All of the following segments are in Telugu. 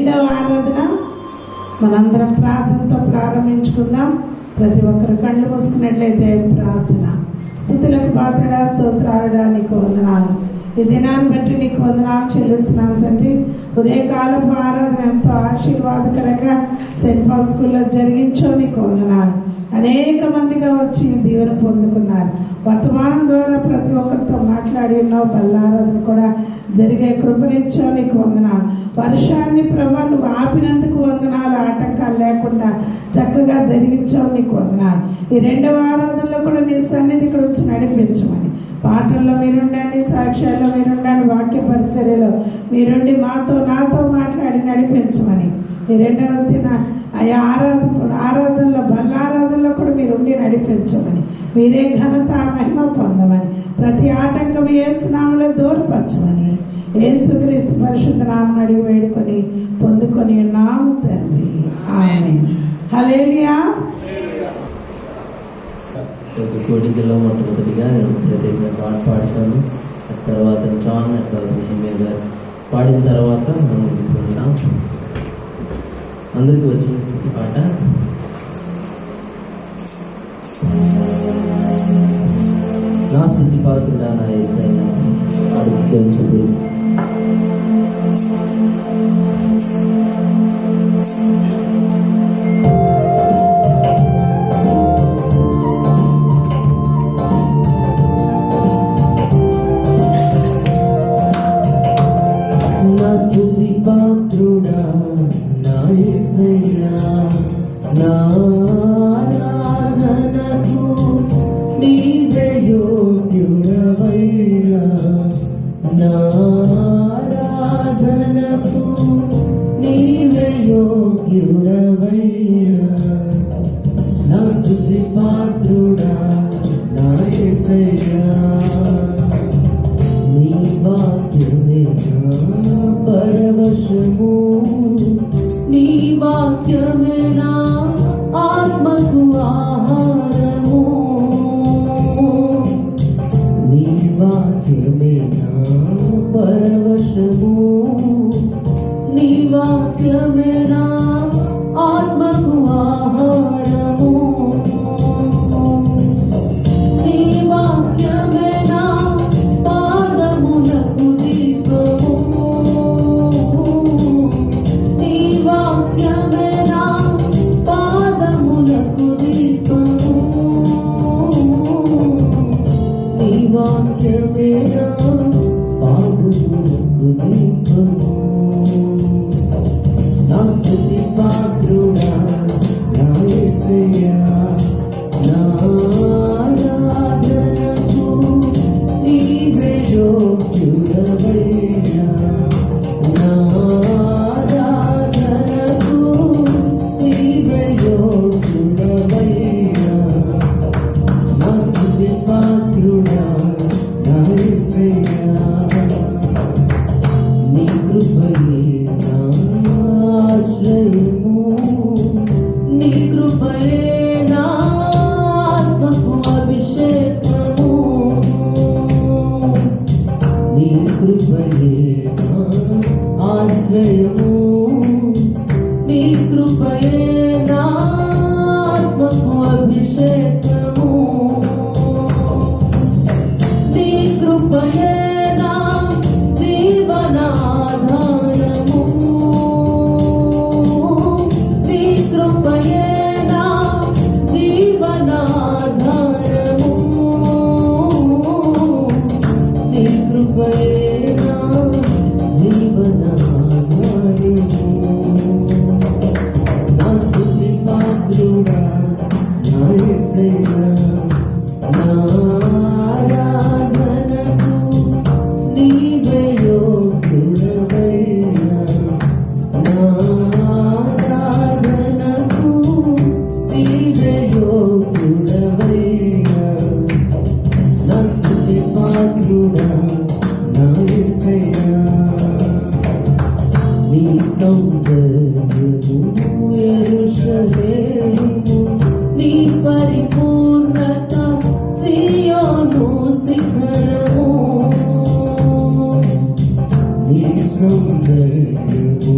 రెండవ ఆరాధన మనందరం ప్రార్థనతో ప్రారంభించుకుందాం. ప్రతి ఒక్కరు కళ్ళు మూసుకున్నట్లయితే ప్రార్థన. స్తుతులకు పాత్రుడా, స్తోత్రాలుడా, నీకు వందనాలు. ఈ దినాన్ని బట్టి నీకు వందనాలు చెల్లిస్తున్నాను తండ్రి. ఉదయకాలపు ఆరాధన ఎంతో ఆశీర్వాదకరంగా సెయింట్ పాల్ స్కూల్లో జరిగించో నీకు వందనాలు. అనేక మందిగా వచ్చి దీవెన పొందుకున్నారు. వర్తమానం ద్వారా ప్రతి ఒక్కరితో మాట్లాడి ఉన్నావు. బల్లారాధన కూడా జరిగే కృపనిచ్చో నీకు వందనాలు. వర్షాన్ని ప్రభా నువ్వు ఆపినందుకు వందనాలు. ఆటంకాలు లేకుండా చక్కగా జరిగించావు నీకు వందనాలు. ఈ రెండవ ఆరాధనలో కూడా నీ సన్నిధి ఇక్కడ వచ్చి నడిపించమని, పాటల్లో మీరుండండి, సాక్ష్యాల్లో మీరుండండి, వాక్య పరిచర్యలో మీరుండి నాతో మాట్లాడి నడిపించమని, ఈ రెండవ దిన ఆయా ఆరాధనలో బల్లారాధనలో కూడా మీరుండి నడిపించమని, మీరే ఘనత మహిమ పొందమని, ప్రతి ఆటంకం యేసు నామములో దూరపరచమని, యేసుక్రీస్తు పరిశుద్ధ నామమున అడిగి వేడుకొని పొందుకొని ఉన్నాము తండ్రి. ఆమేన్. హల్లెలూయా. కోడికల్లో మొట్టమొదటిగా నేను ప్రత్యేకంగా పాట పాడతాను. తర్వాత జాన్ నెహమియా గారు పాడిన తర్వాత మనం ముందుకు వెళ్దాం. అందరికీ వచ్చిన స్తుతి పాట. నా స్తుతి పాత్రుడా నా యేసయ్యా పాడుతూ తెలుసు. నా స్తుతి పాత్రుడా నా యేసయ్యా నా ఆరాధనకు నీవే యోగ్యుడవయ్యా. నా ఆరాధనకు నీవే యోగ్యుడవయ్యా. నా స్తుతి పాత్రుడా నా యేసయ్యా నీ వాక్యమే నా పరవశము, నీ వాక్యమే నా ఆత్మకు ఆహారము, నీ వాక్యమే నా పరవశము, నీ వాక్యమే నా ఆత్మకు ఆహారము, నీ వాక్యమే నా పాదములకు దీపము, నీ వాక్యమే నా పాదములకు దీపము, నీ వాక్యమే నా పాదములకు దీపము. నా స్తుతి పాత్రుడా నా యేసయ్యా నా ఆరాధనకు నీవే యోగ్యుడవయ్యా. నా ఆరాధనకు నీవే యోగ్యుడవయ్యా. నా స్తుతి పాత్రుడా నా యేసయ్యా నీ కృపయే నా ఆశ్రయము, నీ కృపయే నా ఆత్మకు అభిషేకము, నీ కృపయే నా ఆశ్రయము, నీ కృపయే నా ఆత్మకు అభిషేకము, నీ కృపయే నా జీవనాధారము, నీ కృపయే నా జీవనాధారము, నీ కృపయే నా జీవనాధారము. నా స్తుతి పాత్రుడా నా యేసయ్యా నా ఆరాధనకు నీవే యోగ్యుడవయ్యా. నా ఆరాధనకు నీవే యోగ్యుడవయ్యా. నా స్తుతి పాత్రుడా నా యేసయ్యా నీ సౌందర్యము యెరూషలేము, నీ పరిపూర్ణత సియోను శిఖరము, నీ సౌందర్యము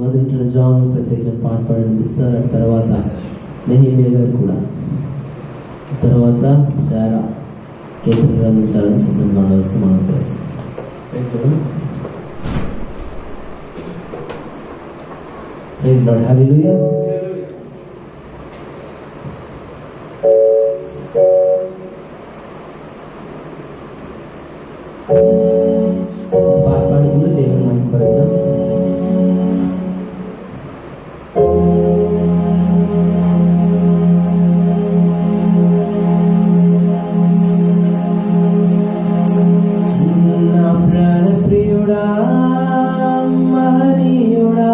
మొదటి జాన్ ప్రత్యేకంగా పాట పాడి వినిపిస్తారు. ఆ తర్వాత నెహీమియా గారు కూడా, తర్వాత శారా కీర్తన గ్రహించాలని సిద్ధంగా ఉండవలసి మనం చేస్తాం. ప్రైజ్ లార్డ్, హల్లెలూయా. పాట పాడుకుంటూ దేవుని మహిమపరుద్దాం. నా ప్రాణ ప్రియుడా, మహనీయుడా,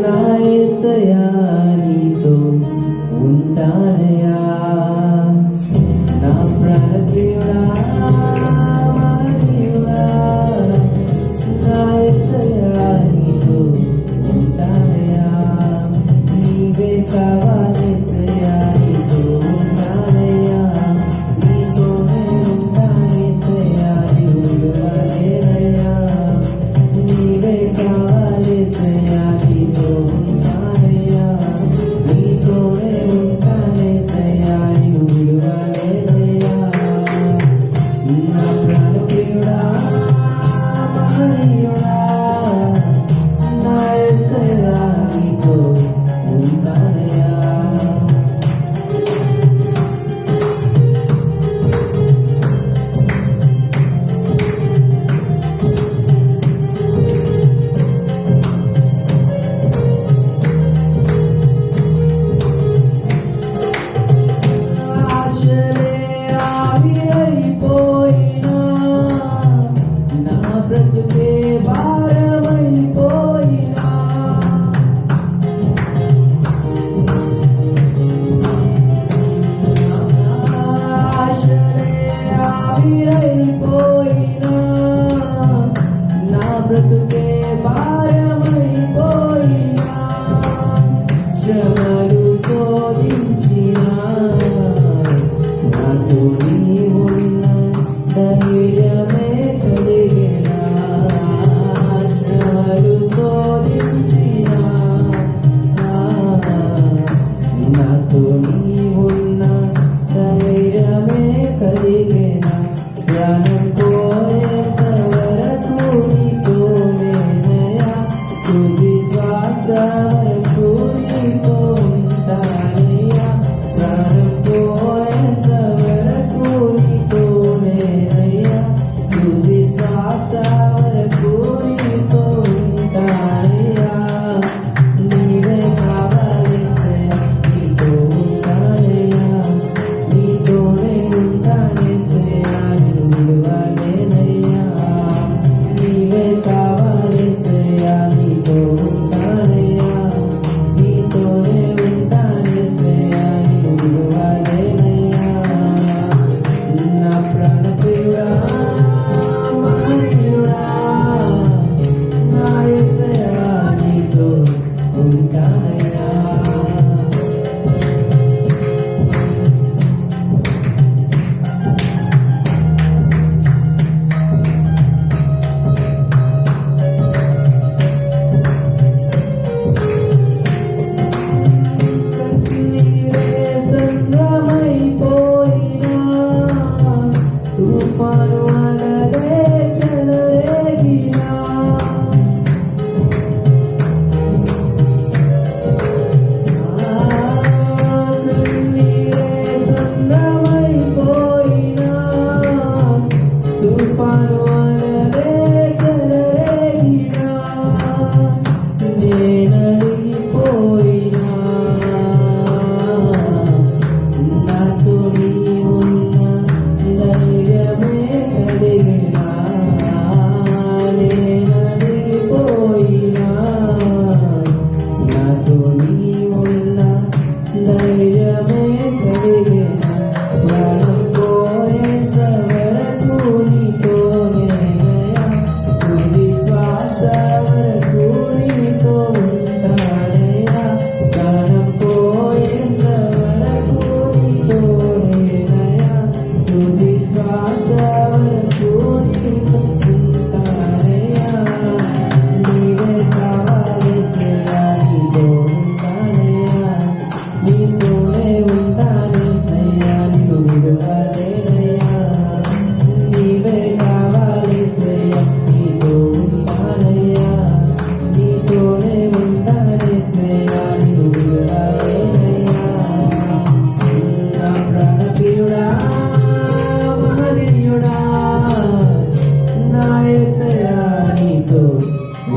నా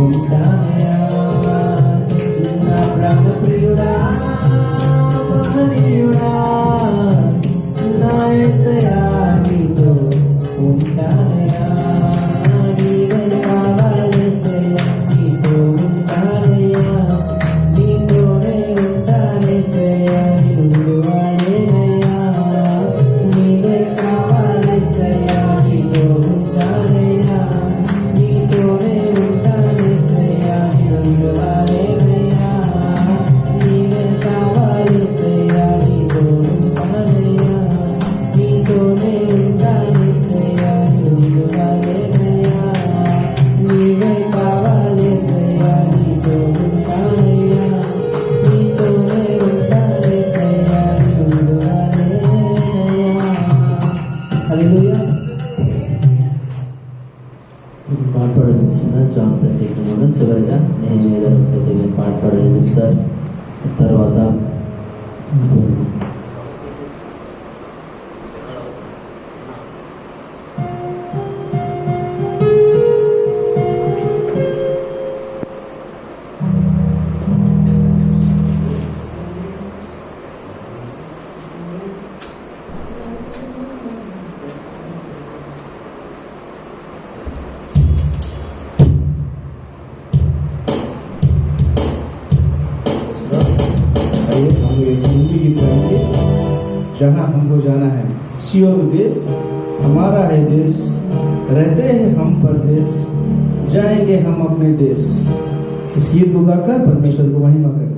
ఉంటానయా నా ప్రాణ ప్రియుడా మహనీయుడా నా యేసయ్యా నీతో ఉంటానయా నీవే కావాలేసయ్యా నీతో ఉంటానయ్యా నీతోనే ఉంటానేసయ్యా నిన్ను వాడేనయ్యా నీవే కావాలేసయ్యా నీతో ఉంటానయ్యా నీతోనే ఉంటానేసయ్యా నిన్ను వాడేనయ్యా నీవే కావాలేసయ్యా నీతో ఉంటానయ్యా నీతోనే ఉంటానేసయ్యా నిన్ను వాడేనయ్యా నీవే కావాలేసయ్యా నీతో ఉంటానయ్యా నీతోనే ఉంటానేసయ్యా నిన్ను వాడేనయ్యా. హల్లెలూయా. పాట పాడించిన జాన్ ప్రత్యేకంగా చివరిగా నెహెమ్యా గారు ప్రత్యేకంగా పాట పాడిస్తారు. తర్వాత आइए हम एक हिंदी गीत गाएंगे। जहाँ हमको जाना है सियोन देश हमारा है देश, रहते हैं हम परदेश, जाएंगे हम अपने देश। इस गीत को गाकर परमेश्वर को महिमा करेंगे।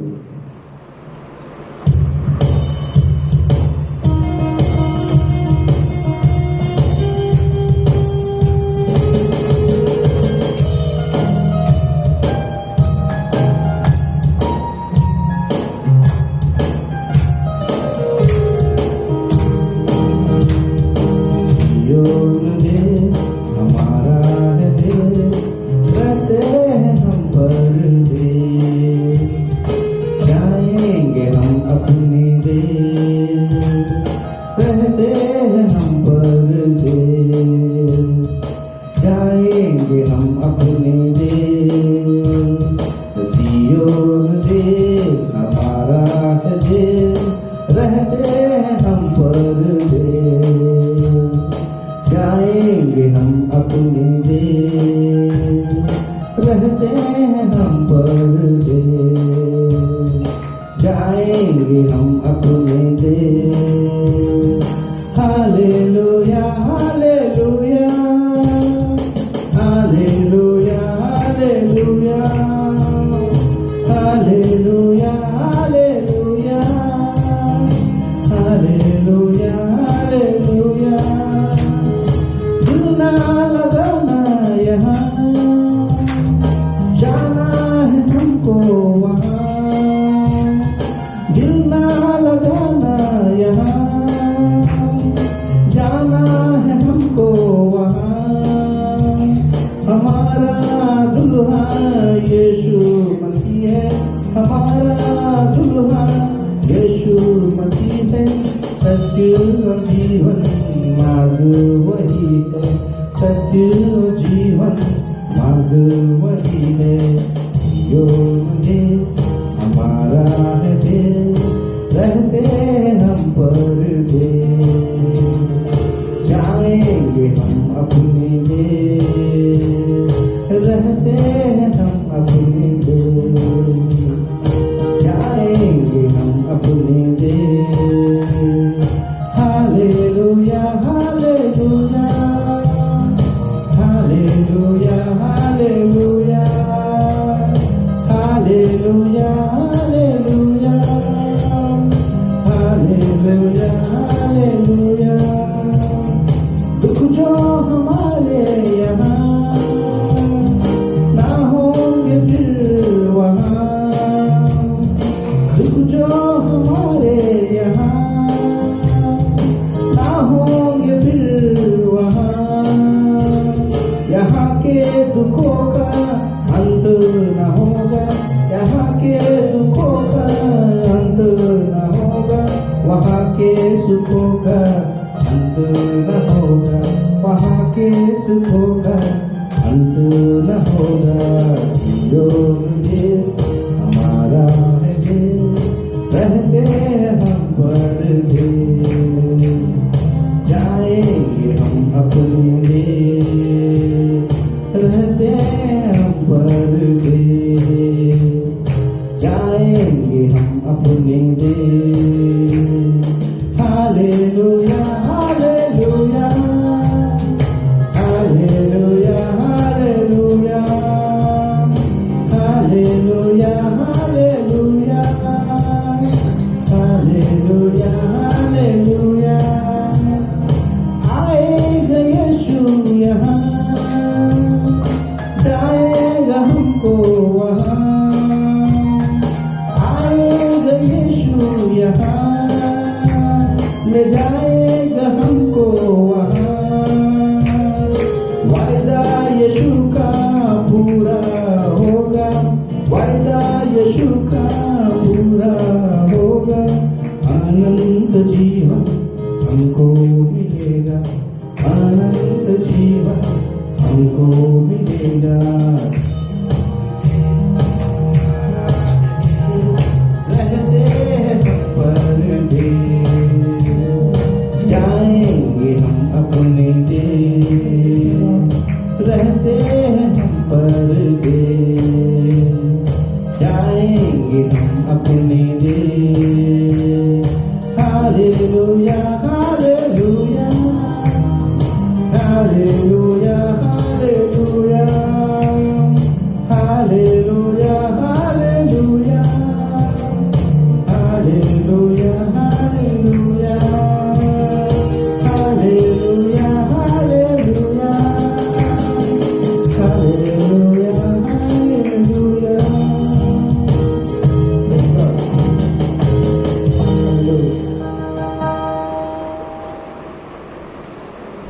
सियोन देश हमारा है देश, रहते हैं हम परदेश, जाएंगे हम अपने देश, रहते हैं हम परदेश, जाएंगे हम अपने देश। सियोन देश हमारा है देश, रहते हैं हम परदेश, जाएंगे हम अपने देश, रहते हैं हम परदेश, जाएंगे हम अपने देश। Hallelujah hallelujah hallelujah hallelujah hallelujah hallelujah hallelujah hallelujah. दिल ना लगाना यहाँ, जाना है हमको वहाँ, दिल ना लगाना यहाँ, जाना है हमको वहाँ। हमारा दुल्हा यीशु मसीह है, हमारा दुल्हा यीशु मसीह है। सत्य और जीवन मार्ग वही है, सत्य और जीवन मार्ग वही है। सियोन देश हमारा है देश, रहते हैं हम परदेश, जाएंगे हम अपने देश, रहते हैं हम अपने देश, जाएंगे हम अपने देश। Hallelujah hallelujah hallelujah hallelujah hallelujah hallelujah hallelujah hallelujah. दुख जो हमारे यहाँ ना होंगे फिर वहाँ, दुख जो हमारे यहाँ ना होंगे फिर वहाँ। यहाँ के दुखों का अंत न होगा, यहाँ के दुखों का अंत न होगा, वहाँ के सुखों का अंत न होगा, वहाँ के सुखों का अंत न होगा। हालेलुया हालेलुया हालेलुया हालेलुया आएगा यीशु यहाँ जाएगा हमको वहाँ आएगा यीशु यहाँ ले जाएगा हमको वहाँ वायदा यीशु का पूरा होगा वायदा यीशु का पूरा होगा अनंत जीवन हमको मिलेगा अनंत जीवन हमको मिलेगा रहते हैं परदेश जाएंगे हम अपने देश रहते हैं हम परदेश जाएंगे हम अपने देश hallelujah hallelujah hallelujah hallelujah hallelujah hallelujah hallelujah hallelujah hallelujah hallelujah hallelujah hallelujah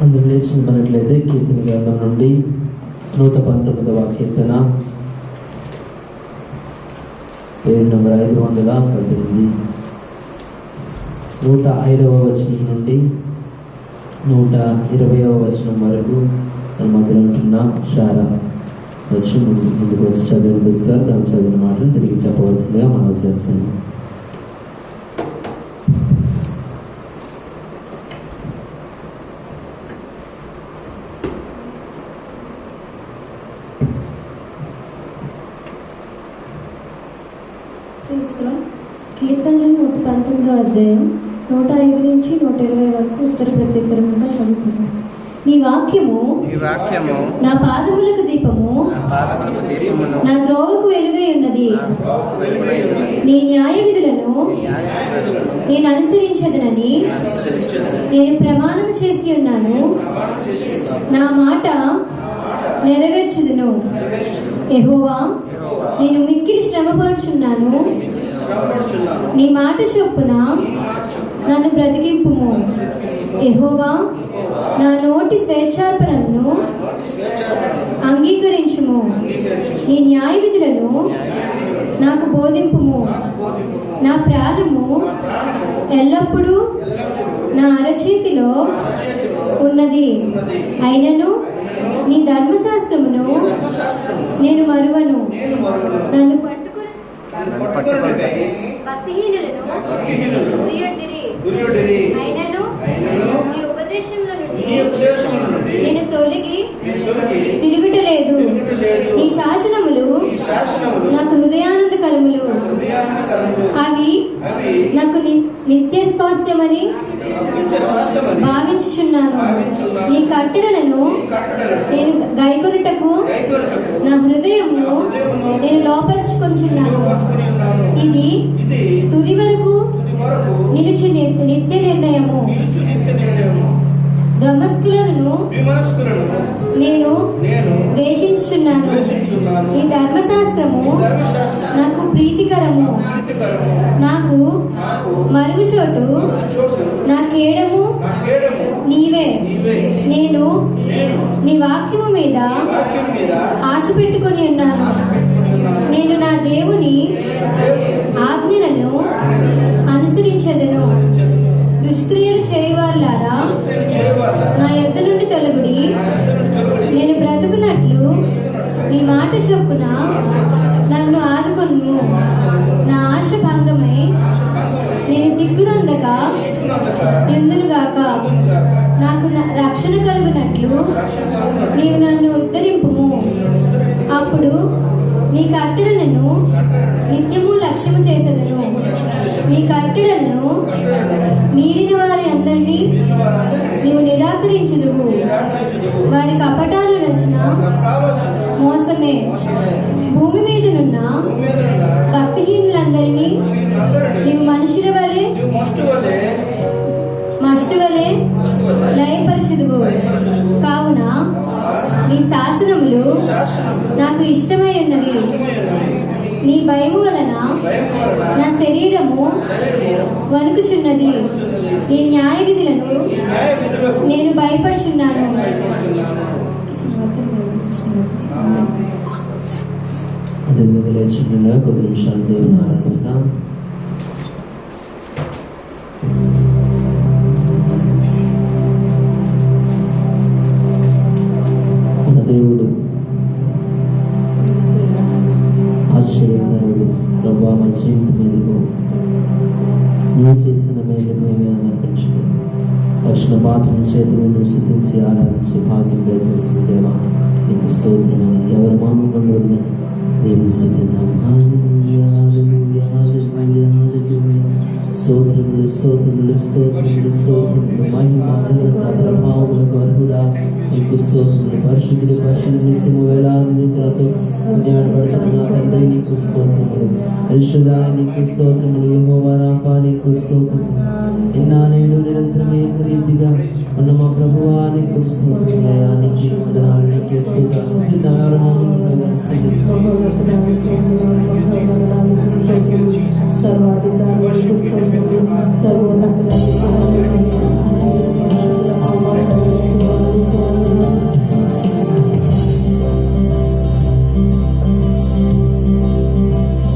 అందులో లేచినట్లయితే కీర్తన గ్రంథం నుండి 119వ కీర్తన పేజ్ నెంబర్ 518 105వ వచనం నుండి 120వ వచనం వరకు మన మధ్యలో ఉంటున్న షారా వచ్చి ముందుకు వచ్చి చదివి వినిపిస్తారు. తను చదివిన మాటలు తిరిగి చెప్పవలసిందిగా మనం చేస్తున్నాం. కీర్తనలు 119వ అధ్యాయం 105 నుంచి 120 వరకు ఉత్తర ప్రత్యుత్తరముగా చదువుకుంటాం. నీ వాక్యము నా పాదములకు దీపము నా త్రోవకు వెలుగై ఉన్నది. నీ న్యాయ విధులను నేను అనుసరించదనని నేను ప్రమాణం చేసి ఉన్నాను. నా మాట నెరవేర్చుదును. యెహోవా, నేను మిక్కిలి శ్రమపరుచున్నాను. నీ మాట చొప్పున నన్ను బ్రతికింపుము. యెహోవా, నా నోటి స్వేచ్ఛార్పణను అంగీకరించుము. నీ న్యాయ విధులను నాకు బోధింపుము. నా ప్రాణము ఎల్లప్పుడూ నా అరచేతిలో ఉన్నది. అయినను నీ ధర్మశాస్త్రమును నేను మరువను. నన్ను పట్టుకుని భక్తిహీనులను గురియొడ్డిరి. అయినను నీ ఉపదేశంలో నుండి నేను తొలగి తిరుగుటలేదు. నీ శాసనములు నాకు హృదయానందకరములు. అవి నాకు నిత్య స్వాస్థ్యమని భావించుచున్నాను. నీ కట్టడలను నేను గైకొనుటకు నా హృదయమును నేను లోపరుచుకొనుచున్నాను. ఇది తుది వరకు నిలిచి నిత్య నిర్ణయము. దమస్కులను నేను ద్వేషించుచున్నాను. ఈ ధర్మశాస్త్రము నాకు ప్రీతికరము. నాకు మరుగుచోటు నా కేడము నీవే. నేను నీ వాక్యము మీద ఆశ పెట్టుకొని ఉన్నాను. నేను నా దేవుని ఆజ్ఞలను అనుసరించెదను. దుష్క్రియలు చేయవారులారా, నా యొద్ద నుండి తొలగుడి. నేను బ్రతుకున్నట్లు నీ మాట చొప్పున నన్ను ఆదుకొను. నా ఆశ భంగమై నేను సిగ్గునందక ఎందునుగాక. నాకు రక్షణ కలుగునట్లు నీవు నన్ను ఉద్ధరింపుము. అప్పుడు నీ కట్టడలను నిత్యము లక్ష్యము చేసేదను. నీ కట్టడలను మీరిన వారి అందరినీ నీవు నిరాకరించుదువు. వారి కపటాల రచన మోసమే. భూమి మీదనున్న ఇష్టమై ఉన్నవి. నీ భయము వలన నా శరీరము వణుకుచున్నది. నీ న్యాయ విధులను నేను భయపడుచున్నాను. అదే విధంగా లేచుండగా కొద్ది నిమిషాలు దేవుని ఆస్తున్నా. మన దేవుడు ఆశ్చర్యకరుడు. ప్రభా మా జీవితం మీదకు నువ్వు చేసిన మేలుకు మేమే అర్పించుకుని రక్షణ పాత్రల చేతులను స్తుతించి ఆరాధించి భాగ్యం దయచేస్తున్న దేవా నీకు స్తోత్రమని ఎవరు మామూలుగా కానీ దేవుని స్తుతిద్దాం. హల్లెలూయా హల్లెలూయా హల్లెలూయా హల్లెలూయా. స్తోత్రములు స్తోత్రములు స్తోత్రములు స్తోత్రములు మహిమ ఘనత ప్రభావములకు అర్హుడా నీకు స్తోత్రములు. పరిశుద్ధులు పరిశుద్ధ నిత్యము వేలాది నిద్రతో కొనియాడబడుతున్న నా తండ్రి నీకు స్తోత్రములు. ఎల్షదాయ్ నీకు స్తోత్రములు. యెహోవా రాఫా నీకు స్తోత్రములు. ఇన్నానేడు నిరంతరం ఏకరీతిగా ఉన్న మా ప్రభువా నీకు స్తోత్రములయ్యా. నీకు వందనాలు, నీకు స్తోత్రాలు. స్తుతిద్దాం. ఎవరి నామములో స్తుతిద్దాం. సర్వాధికారులకు స్తోత్రములు.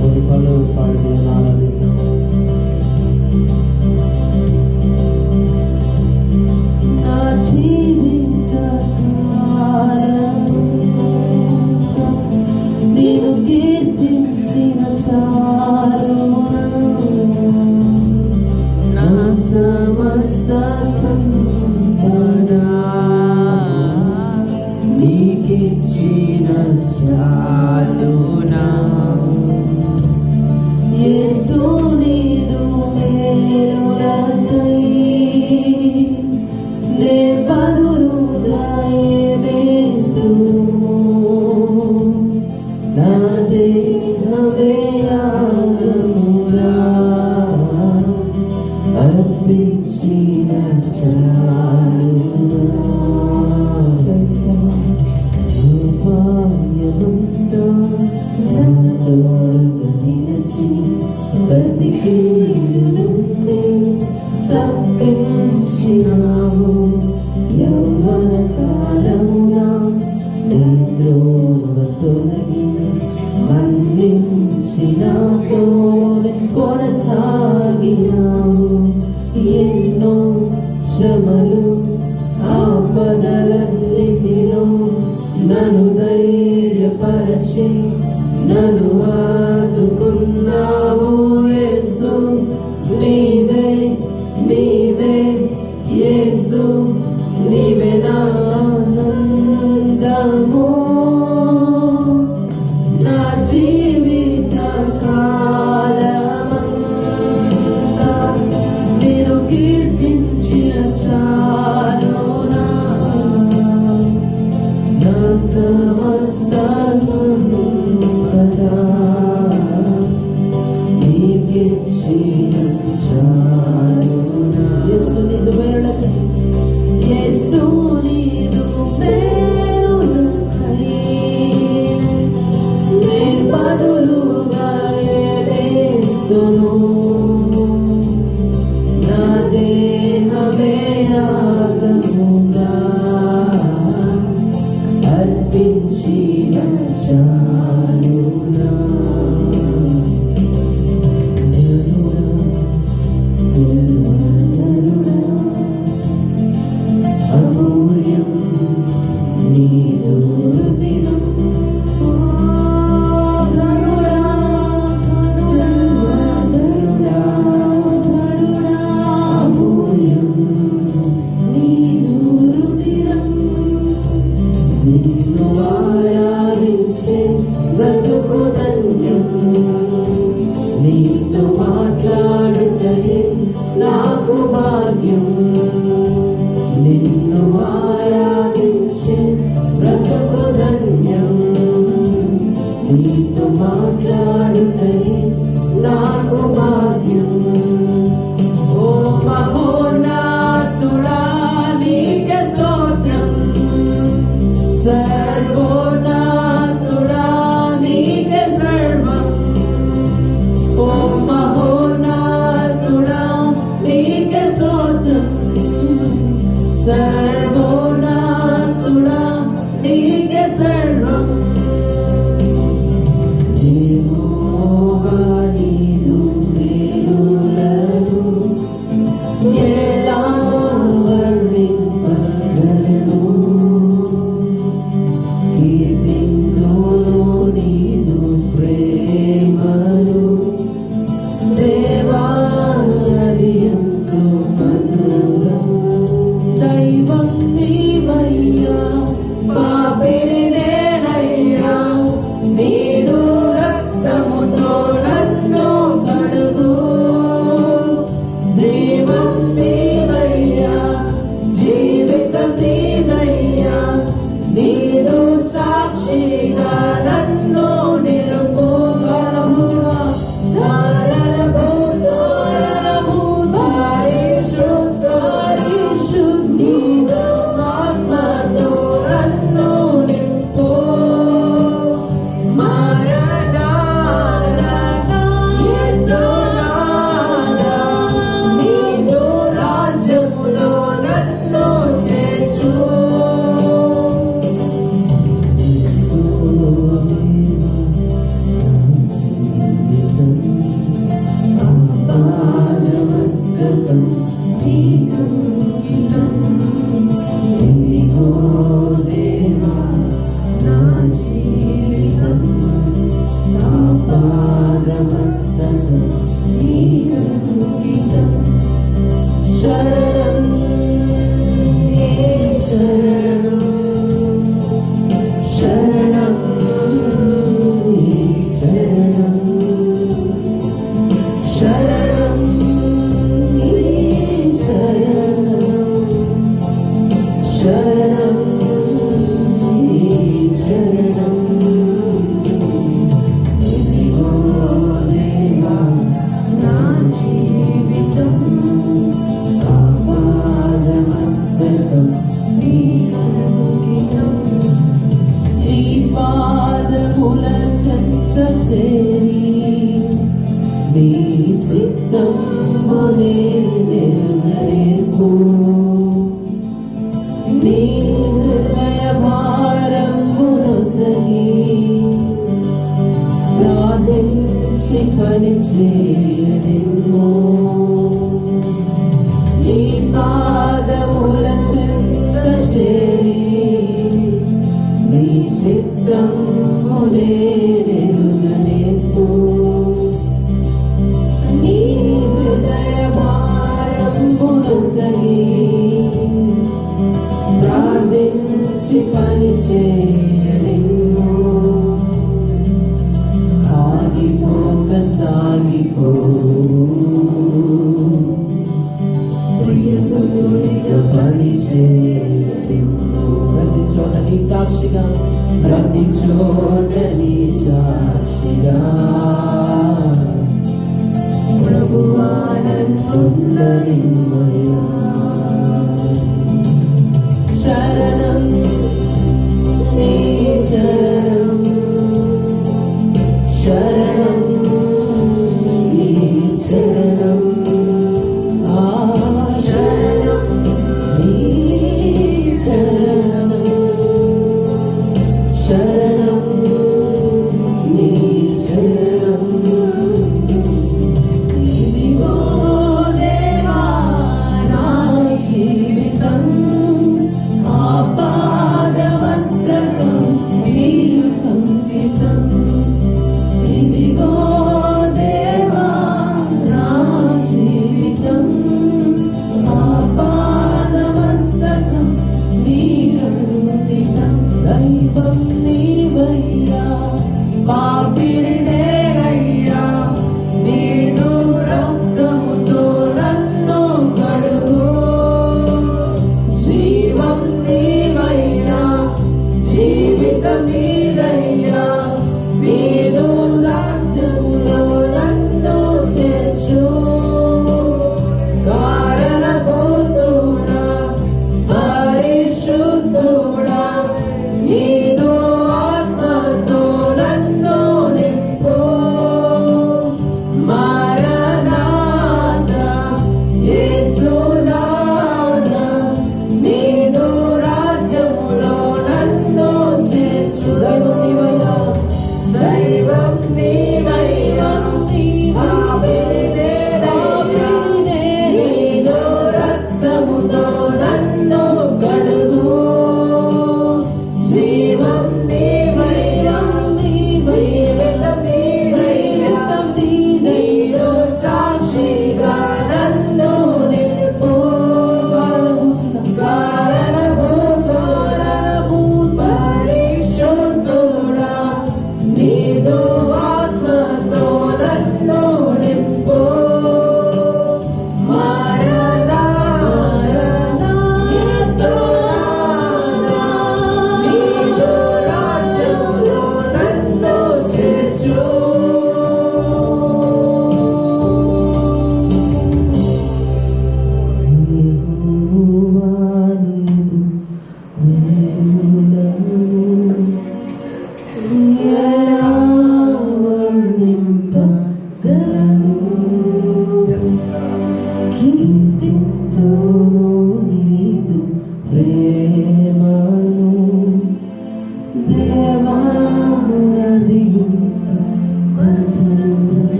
కొన్ని పనులు పాడి ఆరాధిద్దాం. నా జీవిత నేను కీర్తించిన చాలునా, నా సమస్త సంపద నీకిచ్చిన చాలునా. యేసు నీదు మేలులకై నే బదులుగా ఏమేతును, నా దేహమే యాగముగా అర్పించిన చాలునా. ఉపాయమంతా నా తోడుగా నిలిచి ప్రతి కీడు నుండి తప్పించినావు. యౌవన కాలమున నిద్రోవ తొలగి మన్నించినాతో కొనసాగినావు. ఎన్నో శ్రమలు ఆపదలన్నిటిలో నన్ను ధైర్యపరచి నన్ను ఆదుకున్నావు. యేసు నీవే నీవే, యేసు నీవే నా ఆనందము. నా జీవిత కాలమంతా నేను కీర్తించిన చాలునా, నా సమస్త సంపద నీకిచ్చిన చాలునా. యేసు నీదు మేలులకై, యేసు నీదు మేలులకై నే బదులు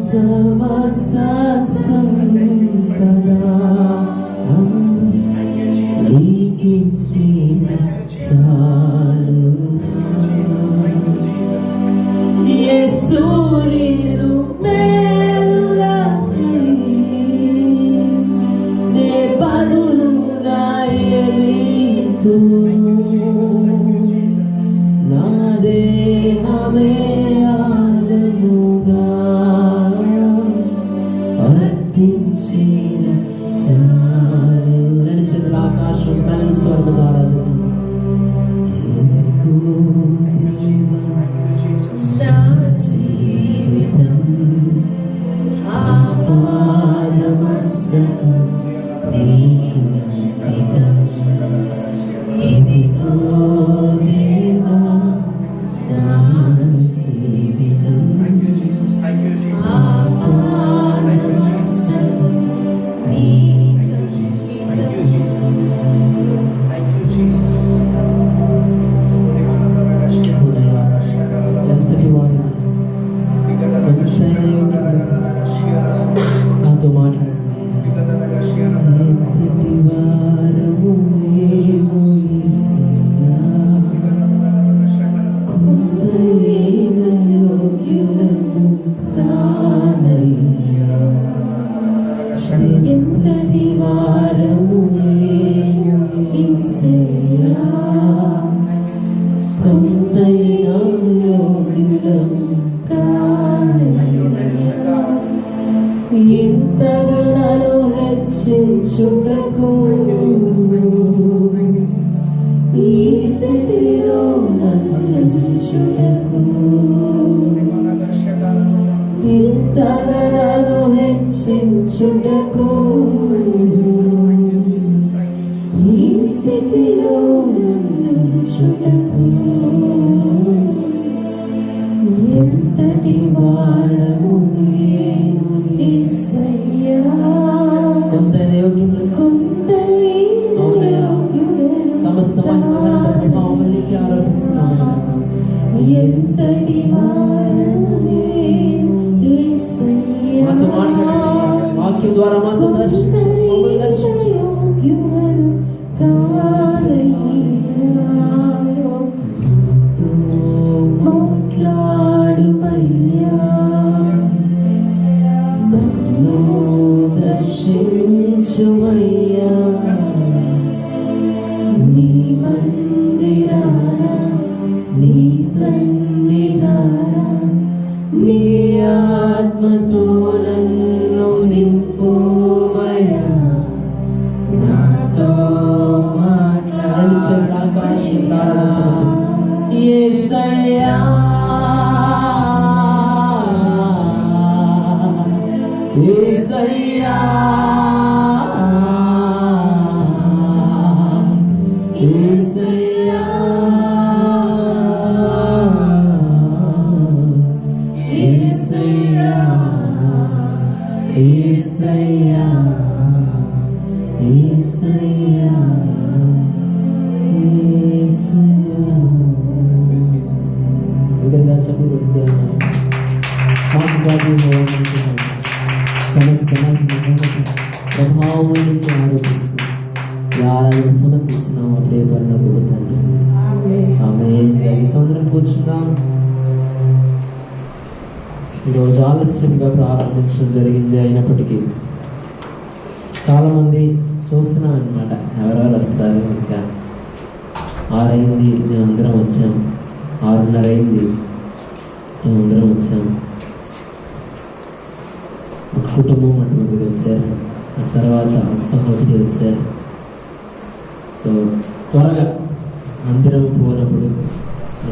సమస్త సంపద నీకిచ్చిన చాలు యేసు నీదు మేలులకై నే బదులుగా ఏమిస్తును నా దేహమే ఆలయముగా అర్పించిన చాలు. రెండు చేతుల ఆకాశం పైన స్వర్గ ద్వారాలు నా జీవితం ఆపాదమస్తకం నీకంకితం. ఇదిగో దేవా నా జీవితం ఆపాదమస్తకం ఎంతటి వారు కొంతైనా యోగ్యులుగా నాతో మాట్లాడండి. ఎంతటి వారము మేము యేసయ్యా, కొంతైనా యోగ్యులము కానయ్యా. ఎంతటి వారము మేము యేసయ్యా, కొంతైనా యోగ్యులము కానయ్యా. ఇంతగా నన్ను హెచ్చించుటకు ఈ స్థితిలో నన్ను ఉంచుటకు ఇంతగా నన్ను హెచ్చించుటకు ఈ స్థితిలో నన్ను ఉంచుటకు ఎంతటి వారము మేము యేసయ్యా, కొంతైనా యోగ్యులు సమస్త ప్రభావం నీకే ఆరోపిస్తున్నాము. ఎంతటి వారము మేము యేసయ్యా, మాతో మాట్లాడండి. వాక్యం ద్వారా మాతో దర్శించు, మమ్మల్ని దర్శించు. మాట్లాడుమయ్యా, నన్ను దర్శించుమయ్యా. నీ మందిరాన నీ సన్నిధాన నీ ఆత్మతో నన్ను నింపుమయ్యా. నాతో మాట్లాడు ఆకాశం యేసయ్యా, యేసయ్యా, యేసయ్యా, యేసయ్యా, యేసయ్యా, యేసయ్యా, యేసయ్యా. విధంగా చెప్పులు సమస్త ప్రభావానికి ఆరోపిస్తూ ఈ ఆరాధన సమర్పిస్తున్నాం. అప్పుడే పరలోక తండ్రి ఆమేన్. ఈ సందర్భం కూర్చున్నాం. ఈరోజు ఆలస్యంగా ప్రారంభించడం జరిగింది. అయినప్పటికీ చాలామంది చూస్తున్నాం అనమాట, ఎవరెవరు వస్తారు. ఇంకా 6 అయింది, మేమందరం వచ్చాం. 6:30 అయింది, మేమందరం వచ్చాం. ఒక కుటుంబం అటువంటిది వచ్చారు, ఆ తర్వాత ఒక సహోదరి వచ్చారు. సో త్వరగా మందిరం పోయినప్పుడు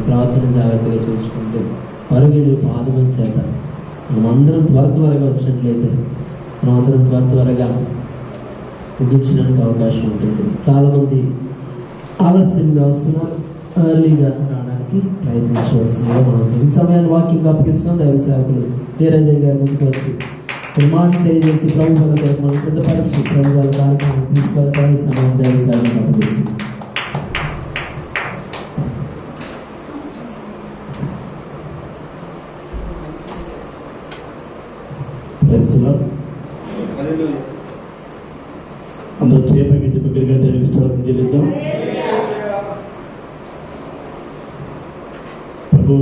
ప్రార్థన జాగ్రత్తగా చూసుకుంటూ పరుగిడి పాదముల చేత మనమందరం త్వరగా వచ్చినట్లయితే మనమందరం త్వరగా ముగించడానికి అవకాశం ఉంటుంది. చాలామంది ఆలస్యంగా వస్తున్నారు, ఎర్లీగా రావడానికి ప్రయత్నించవలసిందిగా మనం ఈ సమయాన్ని వాక్యం అప్పగిస్తున్నాం. దైవ సేవకులు జయరాజయ్య గారి ముందుకు వచ్చి మాట తెలియజేసి ప్రభు వల్ల మనం సిద్ధపరిచి ప్రభు వాళ్ళ కార్యక్రమం తీసుకెళ్తారు. ఈ సమయం దైవ సేవకులు అప్పగిస్తుంది. క్రైస్తవులు అందరూ చేపకి దగ్గరగా దేవునికి స్తోత్రం చెల్లిద్దాం. ప్రభు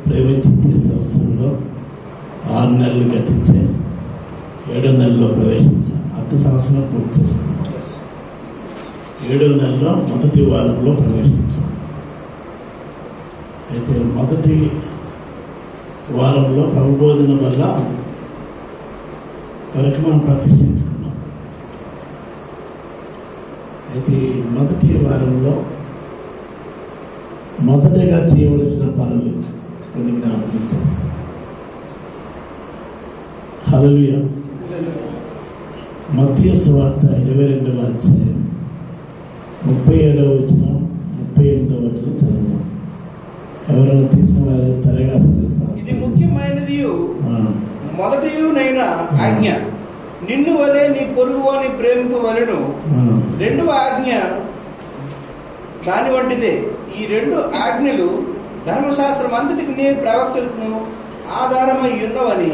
ప్రేమించే సంవత్సరంలో 6 నెలలు గతించే 7వ నెలలో ప్రవేశించాం. అర్థ సంవత్సరం పూర్తి చేసుకున్నాం. 7వ నెలలో మొదటి వారంలో ప్రవేశించాం. అయితే మొదటి వారంలో ప్రభు బోధన వల్ల వరకు మనం ప్రతిష్ఠించుకున్నాం. అయితే మొదటి వారంలో మొదటగా చేయవలసిన పనులు కొన్ని జ్ఞాపకం చేస్తాం. హల్లెలూయా. మత్తయి సువార్త 22వ అధ్యాయం 37వ వచనం 38వ వచనం చదువుదాం. ఎవరైనా తీసిన వారు త్వరగా చదువుతారు. ఇది ముఖ్యమైనది మొదటియునైన ఆజ్ఞ, నిన్ను వలె నీ పొరుగువాని ప్రేమింపవలెను. రెండవ ఆజ్ఞ దాని వంటిదే. ఈ 2 ఆజ్ఞలు ధర్మశాస్త్రం అంతటికి ప్రవక్తలను ఆధారమై ఉన్నవని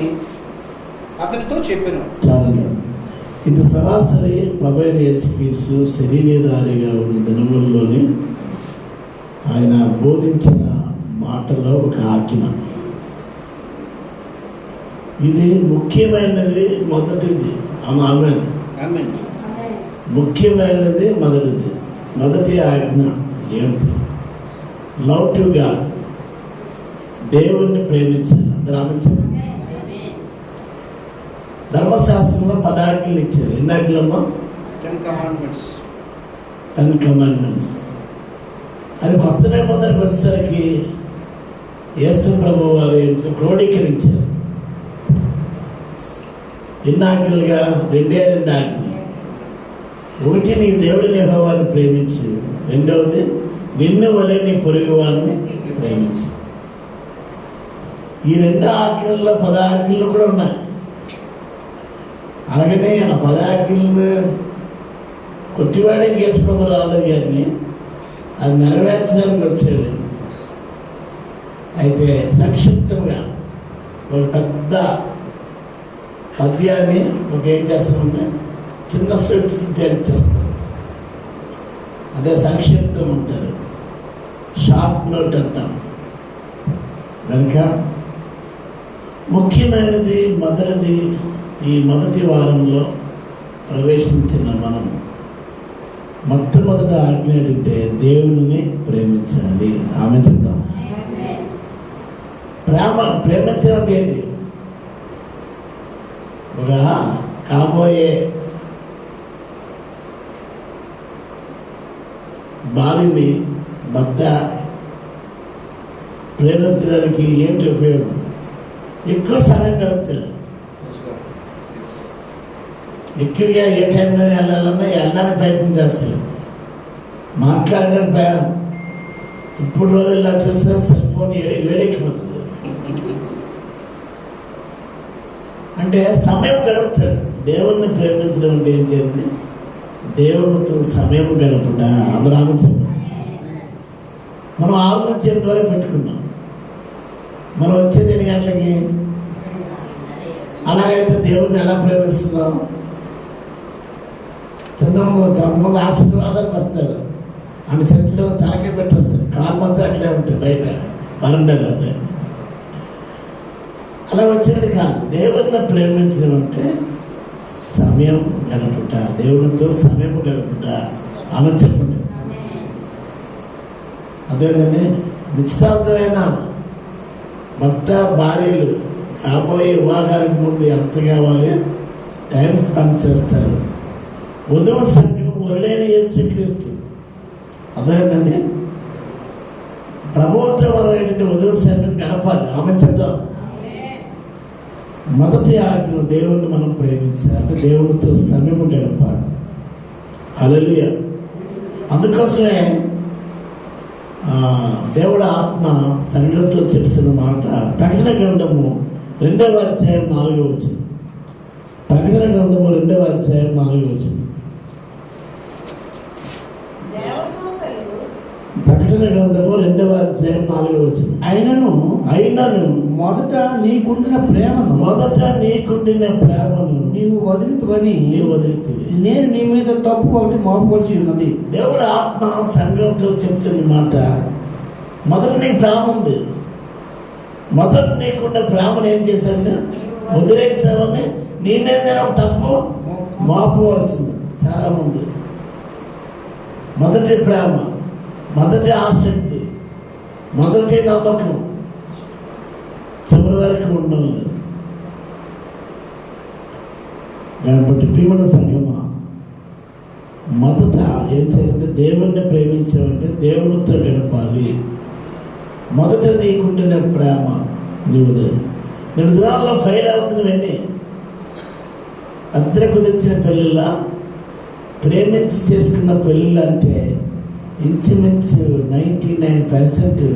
అతనితో చెప్పాను. చాలా ఇది సరాసరి ప్రభు యేసుక్రీస్తు శరీరధారిగా ఉన్న దినములలోని ఆయన బోధించిన మాటలో ఒక ఆజ్ఞ. ఇది ముఖ్యమైనది, మొదటిది. ఆమేన్. ముఖ్యమైనది మొదటిది. మొదటి ఆజ్ఞ ఏమిటి? లవ్ టు గాడ్, దేవుణ్ణి ప్రేమించాలి. అందరూ ఆమెన్. ధర్మశాస్త్రంలో 10 ఆజ్ఞలు ఇచ్చారు. ఎన్ని ఆజ్ఞలమ్మా? 10 కమాండ్మెంట్స్. అది కొత్త నిబంధనకు వచ్చేసరికి యేసు ప్రభు వారు క్రోడీకరించారు. ఎన్ని ఆజ్ఞలుగా? 2 ఆజ్ఞలు. ఒకటి, నీ దేవుడిని యెహోవాను ప్రేమించు. రెండవది, నిన్ను వలె నీ పొరుగు వారిని ప్రేమించు. ఈ 2 ఆజ్ఞల్లో 10 ఆజ్ఞలు కూడా ఉన్నాయి. అలాగనే ఆ 10 ఆజ్ఞలను కొట్టివాడే యేసు ప్రభు రాలేదు, కానీ అది నెరవేర్చడానికి వచ్చాడు. అయితే సంక్షిప్తంగా ఒక పెద్ద పద్యాన్ని ఏం చేస్తామంటే చిన్న స్వీట్ చేస్తారు. అదే సంక్షిప్తం అంటారు, షార్ట్ నోట్ అంటాం. కనుక ముఖ్యమైనది మొదటిది ఈ మొదటి వారంలో ప్రవేశించిన మనం మొట్టమొదటి ఆజ్ఞ ఏంటంటే దేవుని ప్రేమించాలి. ఆమె చెప్తాం. ప్రేమించడం అంటే ఏంటి? ఒక కాబోయే భార్యని భర్త ప్రేమించడానికి ఏంటి ఉపయోగం? ఎక్కువ సమయం గడుపుతాడు. ఎక్కువగా ఏ టైంలో వెళ్ళాలన్నా వెళ్ళడానికి ప్రయత్నం చేస్తాడు. మాట్లాడడం ఇప్పుడు రోజుల్లో చూస్తే సెల్ ఫోన్ వేడెక్కిపోతుంది. అంటే సమయం గడుపుతాడు. దేవుణ్ణి ప్రేమించడం అంటే ఏం చేయండి? దేవునితో సమయం గడుపుట. అందరూ ఆలోచించండి. మనం 6 నుంచి 8 వరకు పెట్టుకున్నాం. మనం వచ్చేది 8 గంటలకి. అలాగైతే దేవుణ్ణి ఎలా ప్రేమిస్తున్నాం? కొంతమంది ఆశీర్వాదానికి వస్తారు. ఆమె చర్చలో తలకే పెట్టేస్తారు. కాలు మొత్తం అక్కడే ఉంటాయి, బయట వరండాలో. అలా వచ్చినట్టు కాదు. దేవుడిని ప్రేమించడం అంటే సమయం గడుపుట, దేవునితో సమయం గడుపుట. ఆమె చెప్పండి. అదేవిధంగా నిశ్శబ్దమైన భర్త భార్యలు కాబోయే వివాహానికి ముందు ఎంత కావాలి టైం స్పెండ్ చేస్తారు. వధువు సంఘం వరుడైన యేసుక్రీస్తు. అర్థమైందండి? ప్రభుత్వం మనం ఏంటంటే వధువు సంఘం గడపాలి. ఆమె చెప్తాం. మొదటి ఆజ్ఞ దేవుణ్ణి మనం ప్రేమించాలి, అంటే దేవునితో సమయం గడపాలి. హల్లెలూయా. అందుకోసమే దేవుడు ఆత్మ సంఘంతో చెప్తున్న మాట ప్రకటన గ్రంథము 2వ అధ్యాయం 4వ వచనం. ప్రకటన గ్రంథము 2వ అధ్యాయం 4వ వచనం. ప్రకటన ప్రకటన గ్రంథము 2వ అధ్యాయం 4వ వచనం. అయినను మొదట నీకుండిన ప్రేమను నీవు వదిలితివని నేను నీ మీద తప్పు ఒకటి మోపవలసి ఉన్నది. దేవుడు ఆత్మ సంఘంతో చెప్తున్న మాట, మొదట నీకు ప్రేమ ఉంది, మొదట నీకున్న ప్రేమను ఏం చేశాడు? వదిలేసావని నీ మీద నేను ఒక తప్పు మోపవలసింది. చాలా మంది మొదటి ప్రేమ, మొదటి ఆసక్తి, మొదటి నమ్మకం చివరి వరకు ఉండడం లేదు. కాబట్టి ప్రియమైన సంగమా, మొదట ఏం చేయాలంటే దేవుణ్ణి ప్రేమించాలంటే దేవునితో గడపాలి. మొదట నీకుండిన ప్రేమ నీవు నేను దినాల్లో ఫెయిల్ అవుతున్నవన్నీ అద్దె కుదిర్చిన పెళ్ళిళ్ళ, ప్రేమించి చేసుకున్న పెళ్ళిళ్ళు అంటే ఇంచుమించు 99%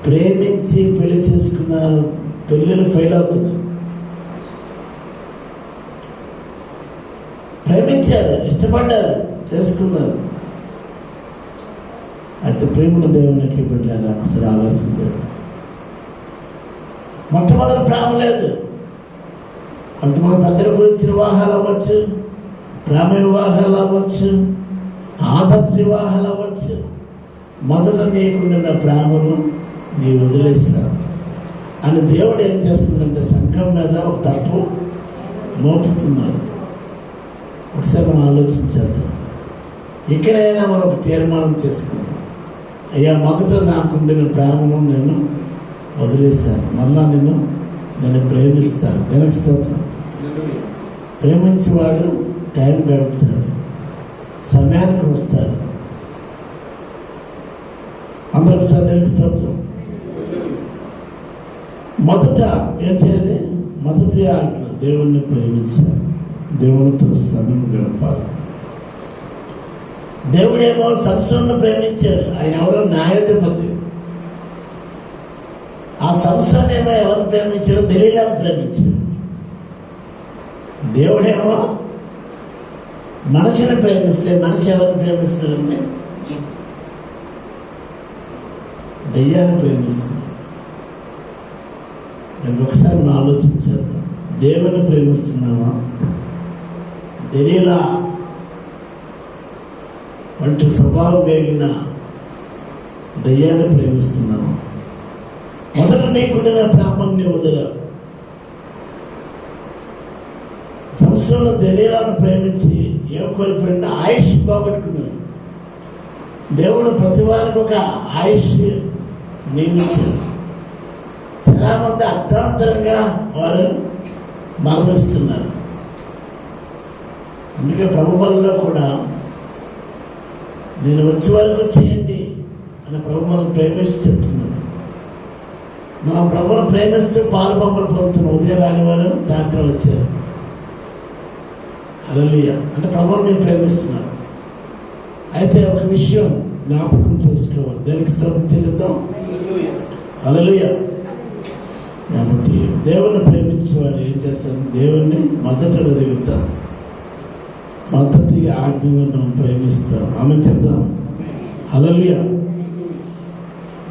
ప్రేమించి పెళ్లి చేసుకున్న పెళ్ళిళ్ళు ఫెయిల్ అవుతున్నాయి. ప్రేమించారు, ఇష్టపడ్డారు, చేసుకున్నారు. అయితే ప్రేమను దేవునికి బిడ్డలారా ఒకసారి ఆలోచించారు. మొట్టమొదటి ప్రేమ లేదు. కొంతమంది పెద్దల గురించి వివాహాలు అవ్వచ్చు, ప్రేమ వివాహాలు అవ్వచ్చు, ఆదర్శ వివాహాలు అవ్వచ్చు. మొదట నీకుండిన ప్రేమను నీ వదిలేస్తావు అని దేవుడు ఏం చేస్తున్నాడంటే సంఘం మీద ఒక తప్పు మోపుతున్నాడు. ఒకసారి మనం ఆలోచించాలి. ఇక్కడైనా మనం ఒక తీర్మానం చేసుకున్నాం, అయ్యా మొదట నాకుండిన ప్రేమను నేను వదిలేశాను, మళ్ళా నేను ప్రేమిస్తాను. దేనికి స్తోత్రం. ప్రేమించేవాడు టైం గడుపుతాడు, సమయానికి వస్తాడు. అందరికి సార్ దేనికి స్తోత్రం. మొదట ఏం చేయాలి? మొదటి ఆజ్ఞ దేవుణ్ణి ప్రేమించాలి, దేవునితో సమయం గడపాలి. దేవుడేమో సంసోనును ప్రేమించాడు. ఆయన ఎవరో న్యాయాధిపతి. ఆ సంసోను ఏమో ఎవరు ప్రేమించాడు? దెలీలాను ప్రేమించాడు. దేవుడేమో మనిషిని ప్రేమిస్తే మనిషి ఎవరిని ప్రేమిస్తాడండి? దెయ్యాన్ని ప్రేమిస్తుంది. నేను ఒకసారి మనం ఆలోచించేద్దాం. దేవుని ప్రేమిస్తున్నామా? దెలీలా వంటి స్వభావం కలిగిన దయ్యాన్ని ప్రేమిస్తున్నాము. మొదట నీకుండిన ప్రేమని వదిల. సంవత్సరంలో దెలీలాను ప్రేమించి ఏం కోల్పోయినా ఆయుష్ పోగొట్టుకున్నాడు. దేవుడు ప్రతి వారికి ఒక ఆయుష్ నియమించాడు. చాలా మంది అర్థాంతరంగా వారు మరణిస్తున్నారు. అందుకే ప్రభు బలిలో కూడా నేను వచ్చే వరకు చేయండి అని ప్రభు మనం ప్రేమిస్తూ చెప్తున్నాడు. మనం ప్రభుని ప్రేమిస్తూ పాలు పంపలు పొందుతున్నాం. ఉదయం రాని వారు సాయంత్రం వచ్చారు. హల్లెలూయా. అంటే ప్రభుని మీరు ప్రేమిస్తున్నారు. అయితే ఒక విషయం జ్ఞాపకం చేసుకోవాలి. దేనికి స్తోత్రం చెల్లిద్దాం. హల్లెలూయా. కాబట్టి దేవుని ప్రేమించే వారు ఏం చేస్తారు? దేవుణ్ణి మొదట వెతుకుతాం, మొదటి ఆజ్ఞను మనం ప్రేమిస్తాం. ఆమె చెప్దాం. హల్లెలూయా.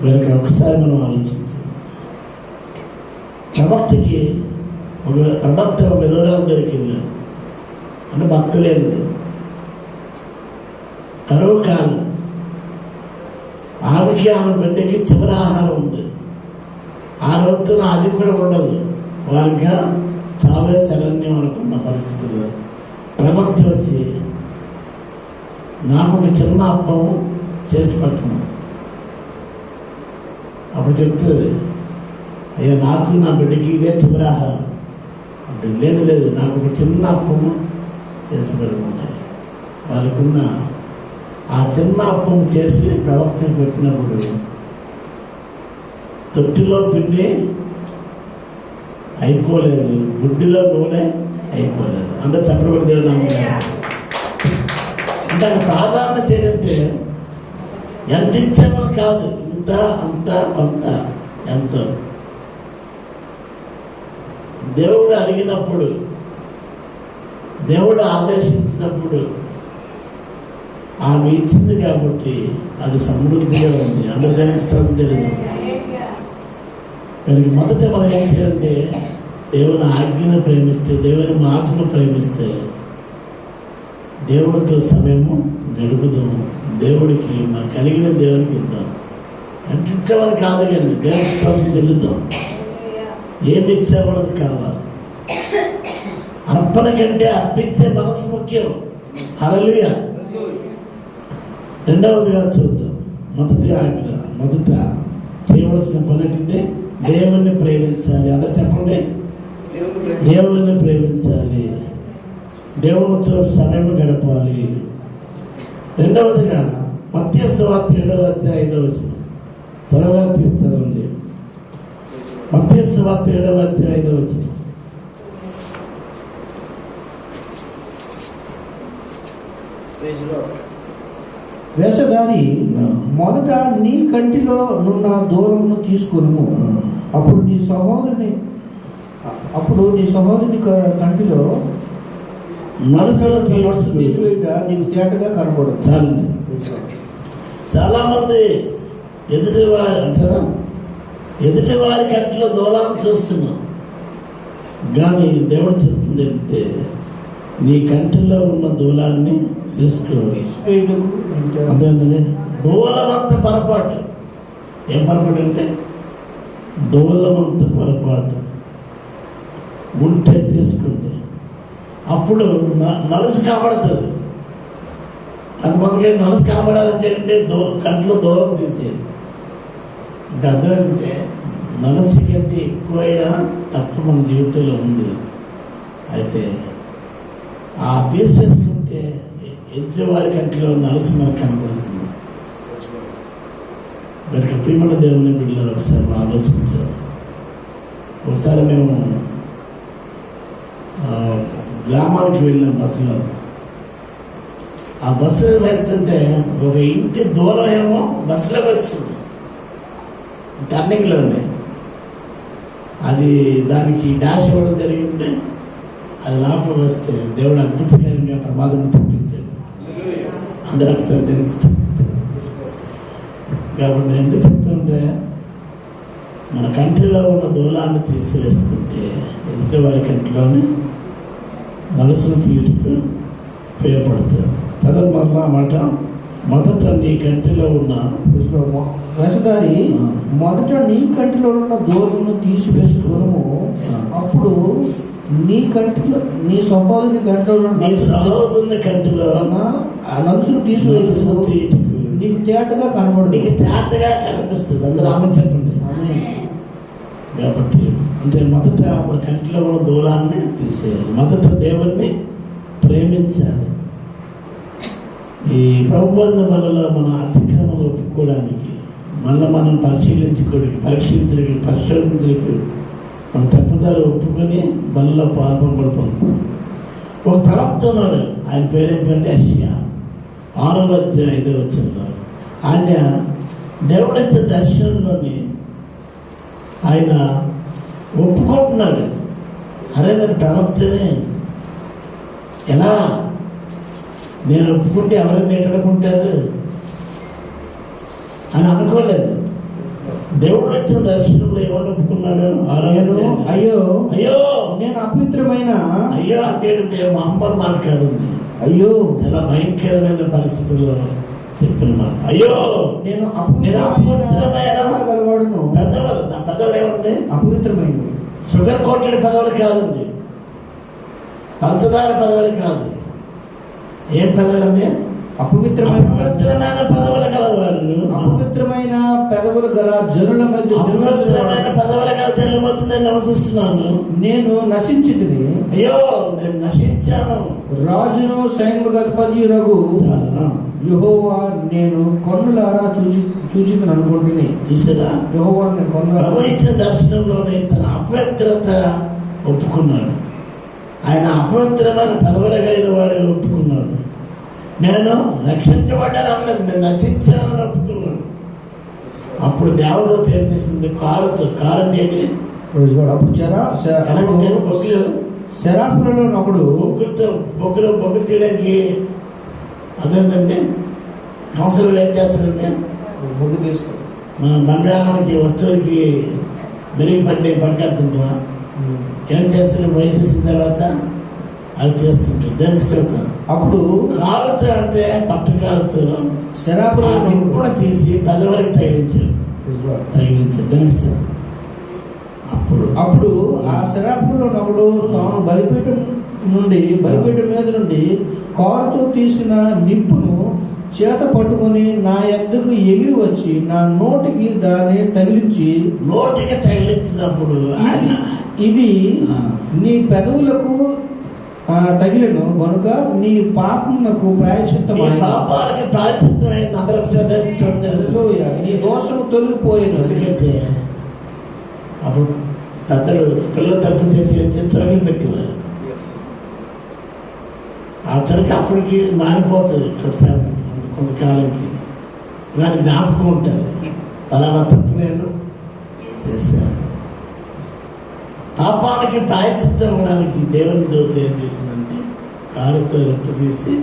వీరికి ఒకసారి మనం ఆలోచించాం. ప్రవక్త ఒక విధవరాలు దొరికింది. అంటే భక్తి లేనిది, కరువు కాలం. ఆమెకి ఆమె బిడ్డకి చివరి ఆహారం ఉంది. ఆ రోజున అది కూడా ఉండదు. వారికి చావే శరణ్యం అనుకున్న పరిస్థితుల్లో ప్రవక్త వచ్చి నాకు ఒక చిన్న అప్పం చేసి పట్టను. అప్పుడు చెప్తుంది, అయ్యా నాకు నా బిడ్డకి ఇదే చివరి ఆహారం అంటే. లేదు నాకు ఒక చిన్న అప్పము చేసి పెట్టుకుంటాయి. వాళ్ళకున్న ఆ చిన్న అప్పం చేసి ప్రవక్త పెట్టినప్పుడు తొట్టిలో పిండి అయిపోలేదు, గుడ్డిలో నూనె అయిపోలేదు. అంటే చెప్పబడి దేవుడు అంటే ప్రాధాన్యత ఏంటంటే ఎంత ఇచ్చామని కాదు, ఇంత అంత కొంత ఎంతో. దేవుడు అడిగినప్పుడు, దేవుడు ఆదేశించినప్పుడు ఆమె ఇచ్చింది కాబట్టి అది సమృద్ధిగా ఉంది. అందరు దానికి స్తోత్రం తెలియదు. కనుక మొదట మనం ఏం చేయాలంటే దేవుని ఆజ్ఞను ప్రేమిస్తే, దేవుని మాటను ప్రేమిస్తే దేవునితో సమయము గడుపుదాము. దేవుడికి మనకు కలిగిన దేవునికి ఇద్దాం. అంటే ఇచ్చామని కాదు కానీ దేవునికి స్తోత్రం చెల్లిద్దాం. ఏమి ఇచ్చామన్నది కావాలి. అర్పణ కంటే అర్పించే మనసు ముఖ్యం. హల్లెలూయా. రెండవదిగా చూద్దాం. మొదటి ఆజ్ఞ, మొదట చేయవలసిన పని ఏంటంటే దేవుణ్ణి ప్రేమించాలి. అందరు చెప్పండి, దేవుణ్ణి ప్రేమించాలి, దేవునితో సమయం గడపాలి. రెండవదిగా మత్తయి సువార్త 7:5 త్వరగా తీస్తుంది. మత్తయి సువార్త 7:5 వేషధారి, మొదట నీ కంటిలో నున్న దూరమును తీసుకొనుము, అప్పుడు నీ సహోదరుని కంటిలో నడుస్తున్న తీసివేయట నీకు తేటగా కనబడదు. చాలండి. చాలా మంది ఎదుటివారి కంటిలో దూరాన్ని చూస్తున్నాం. కానీ దేవుడు చెప్తుంది ఏంటంటే నీ కంటిలో ఉన్న దూలాన్ని తీసుకోవాలి. అదేంటంటే దూలమంత పొరపాటు. ఏం పొరపాటు అంటే దూలమంత పొరపాటు ఉంటే తీసుకుంటే అప్పుడు నలుసు కనబడుతుంది. అంతమందికి నలుసు కనబడాలంటే అంటే కంట్లో దూరం తీసేది. అంటే అదేంటంటే నలుసు కంటే ఎక్కువైనా తప్పు మన జీవితంలో ఉంది. అయితే ఆ తీసేసుకుంటే ఎదుటి వారి కంటిలో నలుసు మనకు కనపడుతుంది. కనుక ప్రియమైన దేవుని బిడ్డలు ఒకసారి ఆలోచించారు. ఒకసారి మేము గ్రామానికి వెళ్ళిన బస్సులో, ఆ బస్సులో వెళ్తుంటే ఒక ఇంటి దూరం ఏమో బస్సులోకి వస్తుంది, టర్నింగ్లోనే. అది దానికి డాష్ ఇవ్వడం జరిగింది. అది లోపలికి వస్తే దేవుడు అద్భుతకరంగా ప్రమాదం తప్పించాడు. అందరూ ఒకసారి తెలుస్తాం. కాబట్టి నేను ఎందుకు చెప్తుంటే మన కంట్రీలో ఉన్న దూలాన్ని తీసివేసుకుంటే ఎదుటి వారి కంట్రీలోనే నలుసును తీరుకు ఉపయోగపడతాడు. చదవ మరలా మాట, మొదట నీ కంటిలో ఉన్న వేషధారి, మొదట నీ కంటిలో ఉన్న దూరమును తీసివేసుకును, అప్పుడు నీ కంటిలో నీ సహోదరుని కంటిలో ఆ నలుసును తీసివేసి నీకు తేటగా కనబడు, నీకు తేటగా కనిపిస్తుంది. అందరూ ఆమె చెప్పండి. కాబట్టి అంటే మొదట మన కంటిలో ఉన్న దూరాన్ని తీసేయాలి. మొదట దేవుణ్ణి ప్రేమించాలి. ఈ ప్రభుబోధన వల్ల మన అతిక్రమలు ఒప్పుకోవడానికి, మళ్ళీ మనం పరిశోధించడానికి మన తప్పుదారు ఒప్పుకొని బలలో పాల్పొందుతాం. ఒక ప్రవక్త ఉన్నాడు, ఆయన పేరేంటంటే యెషయా. 6:5 ఆయన దేవుడిచ్చే దర్శనంలోని ఆయన ఒప్పుకుంటున్నాడు, అరే నేను ప్రవక్తనే, ఎలా నేను ఒప్పుకుంటే ఎవరైనా ఎటుకుంటారు అని అనుకోలేదు. దేవుడు వచ్చిన దర్శనంలో ఏమని ఒప్పుకున్నాడు? అయ్యో అయ్యో నేను అపవిత్రమైన, అయ్యో అంటే మా అమ్మ మాట కాదండి, అయ్యో చాలా భయంకరమైన పరిస్థితుల్లో చెప్పిన మాట. అయ్యో నేను అపవిత్రమైన గలవాడును. పెద్దవాళ్ళు, నా పెద్దవారు ఏమండి? అపవిత్రమైన షుగర్ కోటెడ్ పెదవులు కాదండి, పంచదార పెదవులు కాదు. ఏం పెదవులండి? అపవిత్రమైన పెదవులు గలవాడు. అపవిత్రమైన పెదవులు గల జనుల మధ్య, అపవిత్రమైన పెదవుల గల జనుల మధ్య నేను నివసిస్తున్నాను. నేను నశించితిని, అయ్యో నేను నశించాను. రాజును సైన్యులకు అధిపతియునగు యెహోవా నేను కన్నులారా చూచితిని అనుకుంటుని. చూసారా? యెహోవా నేను కన్నులారా ఇచ్చిన దర్శనంలోనే తన అపవిత్రత ఒప్పుకున్నాడు. ఆయన అపవిత్రమైన పెదవులగైన వాడిగా ఒప్పుకున్నాడు. నేను రక్షించబడ్డాను అన్నది, నేను నశించానని ఒప్పుకున్నాడు. అప్పుడు దేవదూత ఏం చేసింది? కారండి అప్పుడు శరాపులలో ఒకడు బొగ్గులు తీయడానికి అదేంటంటే కౌన్సిలర్లు ఏం చేస్తారంటే ముగ్గు తీస్తారు. మన బంగారానికి వస్తువులకి మెరుగు పడికెళ్తుంటాం. ఏం చేస్తారు? వయసేసిన తర్వాత అవి తీస్తుంటారు. దానికి స్తోత్రం. అప్పుడు కాలుతో అంటే పట్టకాలతో శరాపులో నిప్పును తీసి పెదవరికి తగిలించారు. దానికి స్తోత్రం. అప్పుడు ఆ శరాపులో ఒకడు తాను బలిపీఠం మీద నుండి కారుతో తీసిన నిప్పును చేత పట్టుకొని నా యొద్దకు ఎగిరి వచ్చి నా నోటికి దాన్ని తగిలించినప్పుడు ఇది నీ పెదవులకు తగిలను గనుక నీ పాపమునకు ప్రాయశ్చిత్తమైంది. పాపానికి ప్రాయశ్చిత్తమైంది. హల్లెలూయా. నీ దోషము తొలగిపోయాను. ఎందుకంటే అప్పుడు పెద్దలు పిల్లలు తప్పు చేసి చొరగలు పెట్టేవారు. ఆ చొరక అప్పటికి మారిపోతుంది కొంతకాలంకి. అది జ్ఞాపకం ఉంటుంది. పలానా తప్పు నేను చేశాను. పాపానికి ప్రాయశ్చిత్తం ఇవ్వడానికి దేవుని దూత ఏం చేసిందంటే కారుతో రెప్పు తీసి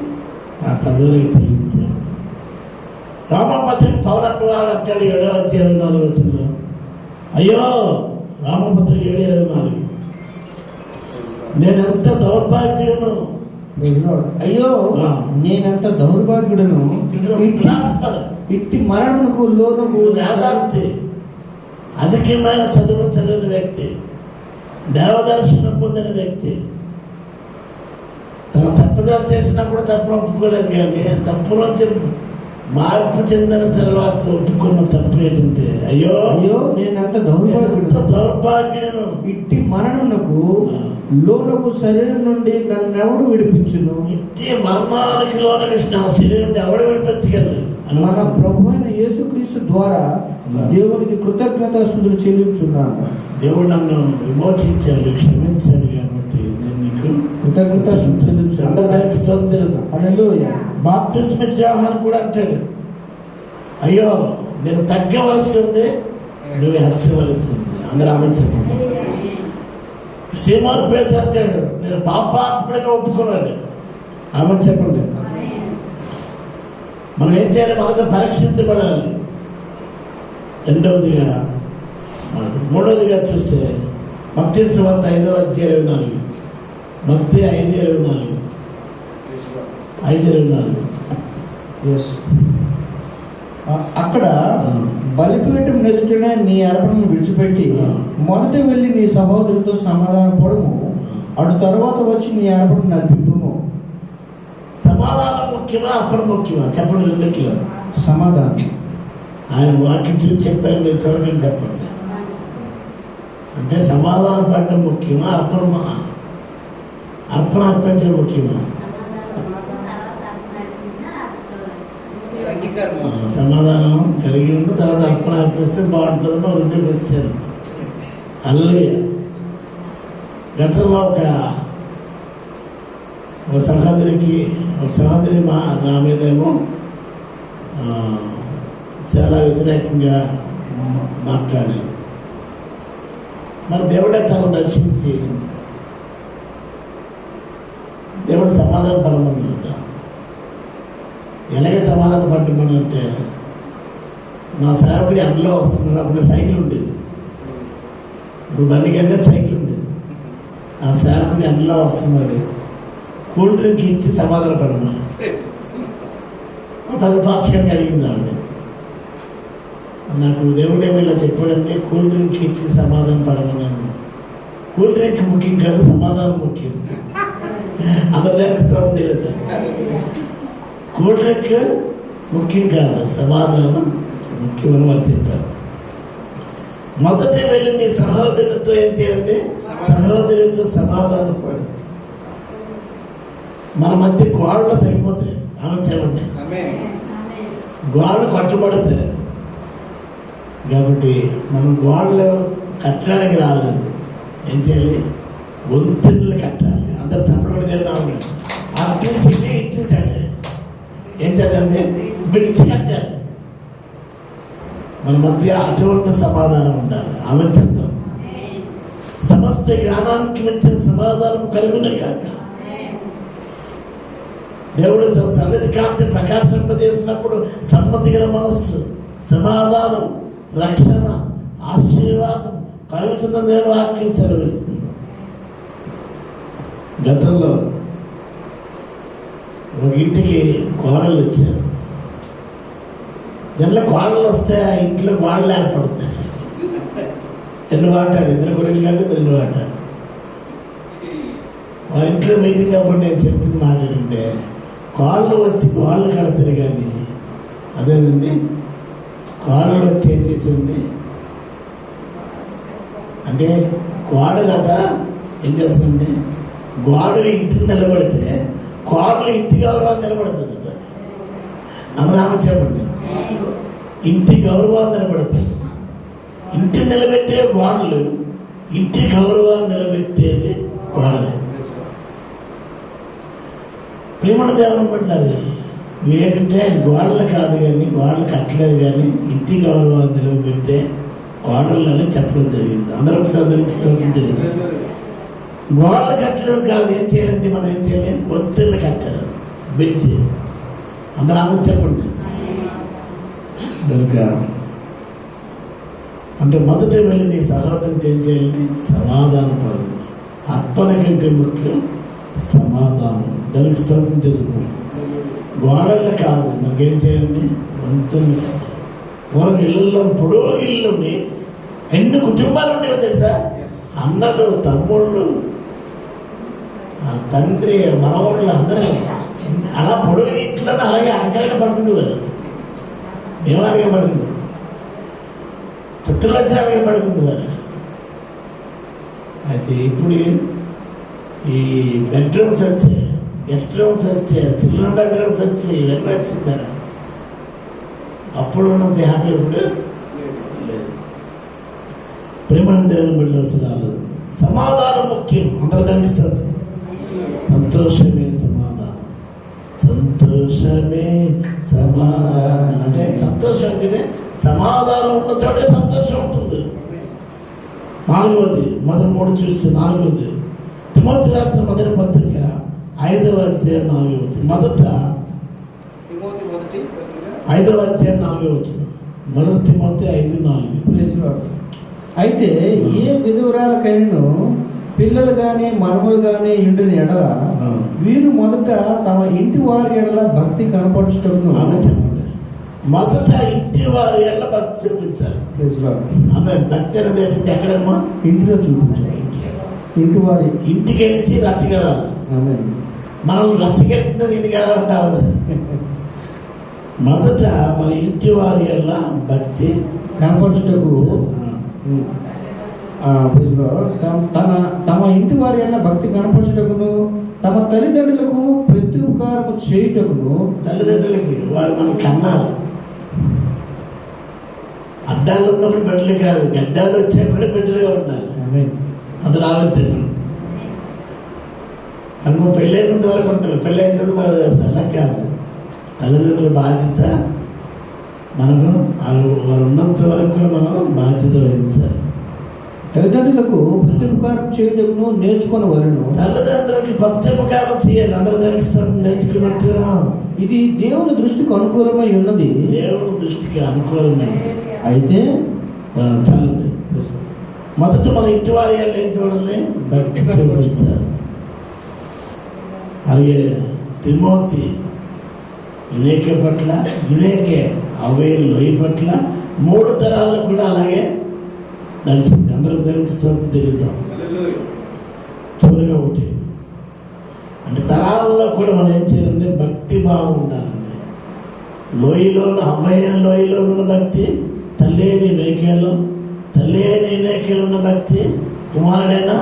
ఆ పదవులకు తగిలించాడు. రామపత్రిక పౌరత్వ అంటాడు 7:24. అయ్యో రామపత్రిక 7:24, నేనెంత దౌర్భాగ్యుడును. అయ్యో నేనెంత దౌర్భాగ్యుడును. ఇట్టి మరణమునకు లోనకు వేదాంతి, అధికమైన చదివిన వ్యక్తి, దేవదర్శనం పొందిన వ్యక్తి, తన తప్పుదారు చేసినప్పుడు తప్పును ఒప్పుకోలేదు. కానీ తప్పు నుంచి మార్పు చెందిన తర్వాత ఒప్పుకున్న తప్పు ఏంటంటే అయ్యో నేనంత దౌర్భాగ్యులను. ఇట్టి మరణమునకు లోనకు శరీరం నుండి నన్నెవడు విడిపించును. ఇట్టి మరణానికి లోనకి నా శరీరం నుండి ఎవడు విడిపించగలరు? మన ప్రభు అయిన యేసుక్రీస్తు ద్వారా దేవునికి కృతజ్ఞతాస్తుతులు చెల్లించున్నాను. దేవుడు నన్ను విమోచించాడు, క్షమించాడు. కాబట్టి నేను నీకు కృతజ్ఞతాస్తుతులు చెల్లించాను. అందరికి స్తోత్రం. హల్లెలూయా. బాప్తిస్మ ఇచ్చే యోహాను కూడా అంటాడు, అయ్యో నేను తగ్గవలసి ఉంది, నువ్వు హెచ్చవలసి ఉంది. అందరూ ఆమెను చెప్పండి. సీమోను పేతురు అంటాడు, నేను పాపాత్ముడిగా ఒప్పుకున్నాడు. ఆమెను చెప్పండి. మనం ఏం చేయాలి? మొదట పరీక్షించబడాలి. మూడవదిగా చూస్తే మత్తయి సువార్త 5:24, మత్తయి 5:24. అక్కడ బలిపీఠం ఎదుటనే నీ అర్పణను విడిచిపెట్టి మొదట వెళ్ళి నీ సహోదరుతో సమాధాన పడము, అటు తర్వాత వచ్చి నీ అర్పణను నడిపింపుము. సమాధానం ముఖ్యమా, అర్పణ ముఖ్యమా? చెప్పండి. రెండిట్లో సమాధానం. ఆయన వాక్యం చూసి చెప్పారు, మీరు చూడగలి చెప్పండి. అంటే సమాధానం పడడం ముఖ్యమా, అర్పణ అర్పించడం ముఖ్యమా? సమాధానం కలిగి ఉండి తర్వాత అర్పణ అర్పిస్తే బాగుంటుందని రుజువుకి వచ్చారు. అల్లే గతంలో ఒక సహోదరి నా మీదేమో చాలా వ్యతిరేకంగా మాట్లాడారు. మన దేవుడే తను దర్శించి దేవుడు సమాధానం పడమన్నమాట. ఎలాగే సమాధానం పడ్డమనంటే, నా సేవకుడి ఎండలో వస్తున్నాడు. అప్పుడు సైకిల్ ఉండేది, ఇప్పుడు బండి కంటే సైకిల్ ఉండేది. నా సేవకుడి ఎండలో వస్తున్నాడు, కూల్ డ్రింక్ ఇచ్చి సమాధానం పడమని 10 పాక్షికంగా అడిగింది ఆవిడ. నాకు దేవుడేమో ఇలా చెప్పాడంటే కూల్ డ్రింక్ ఇచ్చి సమాధానం పడమన్నాను. కూల్ డ్రింక్ ముఖ్యం కాదు, సమాధానం ముఖ్యం. అందరి దానిస్తాం తెలియదు. కూల్ డ్రింక్ ముఖ్యం కాదు, సమాధానం ముఖ్యమని వారు చెప్పారు. మొదట వెళ్ళి నీ సహోదరులతో ఏం చేయండి? సహోదరులతో సమాధానం పడు. మన మధ్య గోడలు తగ్గిపోతాయి. ఆమె చెప్పండి, గోడలు కట్టుబడతాయి. కాబట్టి మనం గోడలు కట్టడానికి రాలేదు. ఏం చేయాలి? వంతెనలు కట్టాలి. అందరు తప్పకుండా తిన్నాము. అటు నుంచి ఇటు నుంచి ఏం చేద్దామంటే బ్రిడ్జ్ కట్టాలి. మన మధ్య అటువంటి సమాధానం ఉండాలి. ఆమె చెప్తాం. సమస్త జ్ఞానానికి మించిన సమాధానం కలుగునే కాక. దేవుడు సన్నిధి కాంతి ప్రకాశింపజేసినప్పుడు సమ్మతి గల మనస్సు, సమాధానం, రక్షణ, ఆశీర్వాదం కలుగుతుందని దేవుడు వాక్యం సెలవిస్తుంది. గతంలో ఒక ఇంటికి కోడళ్ళు వచ్చారు. జనరల్ కోడళ్ళు వస్తే ఆ ఇంట్లో గోడలు ఏర్పడతాయి. రెండు మాట్లాడు, ఇద్దరు కొడుకులు కంటే రెండు మాట్లాడు. వారి ఇంట్లో మీటింగ్ అప్పుడు నేను చెప్తున్న మాట ఏంటంటే, కోళ్ళు వచ్చి గోళ్ళు కడతారు కానీ అదేనండి కోడలు వచ్చి ఏం చేసింది అంటే గోడలట ఏం చేస్తుందండి, గోడలు ఇంటికి నిలబడితే కోడలు ఇంటి గౌరవాన్ని నిలబడుతుంది. అందరూ చెప్పండి, ఇంటి గౌరవాన్ని నిలబడుతుంది. ఇంటి నిలబెట్టే గోడలు, ఇంటి గౌరవాన్ని నిలబెట్టేది గోడలు. ప్రేమణ దేవుని పట్టాలి. మీరేంటంటే గోడలు కాదు కానీ, గోడలు కట్టలేదు కానీ ఇంటి గౌరవాన్ని నిలబెట్టే గోడలని చెప్పడం జరిగింది. అందరూ ఒకసారి జరిగింది. గోడలు కట్టడం కాదు, ఏం చేయాలంటే మనం ఏం చేయాలి, ఒత్తిళ్ళు కట్టారు, బెంచి. అందరూ ఆమె చెప్పండి. కనుక అంటే మొదట వెళ్ళి నీ సహోదరితో ఏం చేయాలండి, సమాధాన పడు. అర్పణ కంటే ముఖ్యం సమాధానం. దానికి స్తోత్రం జరుగుతుంది. గోడళ్ళు కాదు, మనకేం చేయాలండి, వంతులు. పూర్వం ఇళ్ళల్లో పొడవు ఇల్లుని ఎన్ని కుటుంబాలు ఉండేవో తెలుసా, అన్నలు, తమ్ముళ్ళు, తండ్రి, మనవాళ్ళు అందరూ అలా పొడవు ఇంట్లో అలాగే అరకాయలు పడుకుండేవారు. మేము అలాగే పడుకుంటాం, చుట్టూలు వచ్చి అలాగే పడుకుండేవారు. అయితే ఇప్పుడు ఈ బెడ్రూమ్స్ వచ్చాయి, గెస్ట్ రూమ్స్ వచ్చాయి, చిల్డ్రన్ బెడ్రూమ్స్ వచ్చాయి, ఇవన్నీ వచ్చిందని. అప్పుడు ఉన్నంత హ్యాపీ ఇప్పుడు లేదు. ప్రేమను దేవుని బిడ్డలు రాలేదు. సమాధానం ముఖ్యం. అందరూ దానిస్తారు. సంతోషమే సమాధానం, సంతోషమే సమాధానం. అంటే సంతోషం అంటే సమాధానం ఉన్న చోటే సంతోషం ఉంటుంది. నాలుగవది, మొదటి 3 చూస్తే నాలుగవది, తిమోతి రాసిన మొదటి పత్రిక 5వ అధ్యాయం 4వ వచనం. మొదట 5వ అధ్యాయం 4వ వచనం. మొదటి తిమోతి 5:4. అయితే ఏ విధురాలకైనను పిల్లలు కానీ మనములు కానీ ఇంటిని ఎడల వీరు మొదట తమ ఇంటి వారి ఎడల భక్తి కనపరచుటకు. ఆమె చెప్పండి, మొదట ఇంటి వారి ఎడల భక్తి చూపించాలి. ఆమె భక్తి అనేది ఏంటంటే ఎక్కడమ్మా, ఇంటిలో చూపించాలి. ఇంటి వారి ఇంటికి వెళ్ళి రచ్చగలరు. ఆమె మనల్ని రచ్చగెలిచినది ఇంటికి ఎలా ఉంటావు. మొదట మన ఇంటి వారి ఎడల భక్తి కనపరచుటకు తమ ఇంటి వారి ఎడల భక్తి కనపరచుటకును, తమ తల్లిదండ్రులకు ప్రత్యుపకారము చేయుటకును. తల్లిదండ్రులకి వారు మనం కన్నారు. అడ్డాలు ఉన్నప్పుడు బిడ్డలు కాదు, గడ్డాలు వచ్చేప్పుడు బిడ్డలుగా ఉండాలి. అందులో ఆలోచన అందులో పెళ్ళైనంత వరకు ఉంటారు. పెళ్ళైన తర్వాత అలా కాదు. తల్లిదండ్రుల బాధ్యత మనకు వారు ఉన్నంత వరకు కూడా మనం బాధ్యత వహించాలి. తల్లిదండ్రులకు ప్రత్యుపకారం చేయటకును నేర్చుకుని వలను. తల్లిదండ్రులకి ప్రత్యుపకారం చేయాలి. అందరూ దానికి నేర్చుకున్నట్టుగా. ఇది దేవుని దృష్టికి అనుకూలమై ఉన్నది. దేవుని దృష్టికి అనుకూలమైనది. అయితే చాలండి. మొదట మన ఇంటి వారి ఏం చూడాలి, భక్తి చూపించాలి. అలాగే తిమోతి యునేకే పట్ల, యునేకే అవేలు లోయ పట్ల 3 తరాలకు కూడా అలాగే నడిచింది. అందరూ దేవునికి స్తోత్రం తెలుద్దాం. చివరిగా ఒకటి అంటే తరాలలో కూడా మనం ఏం చేయాలంటే భక్తి భావం ఉండాలండి. లోయలో అవ్వయ్య లోయలో ఉన్న భక్తి, తల్లేని యునేకేలో, తల్లేని యునేకేలో ఉన్న భక్తి కుమారుడైన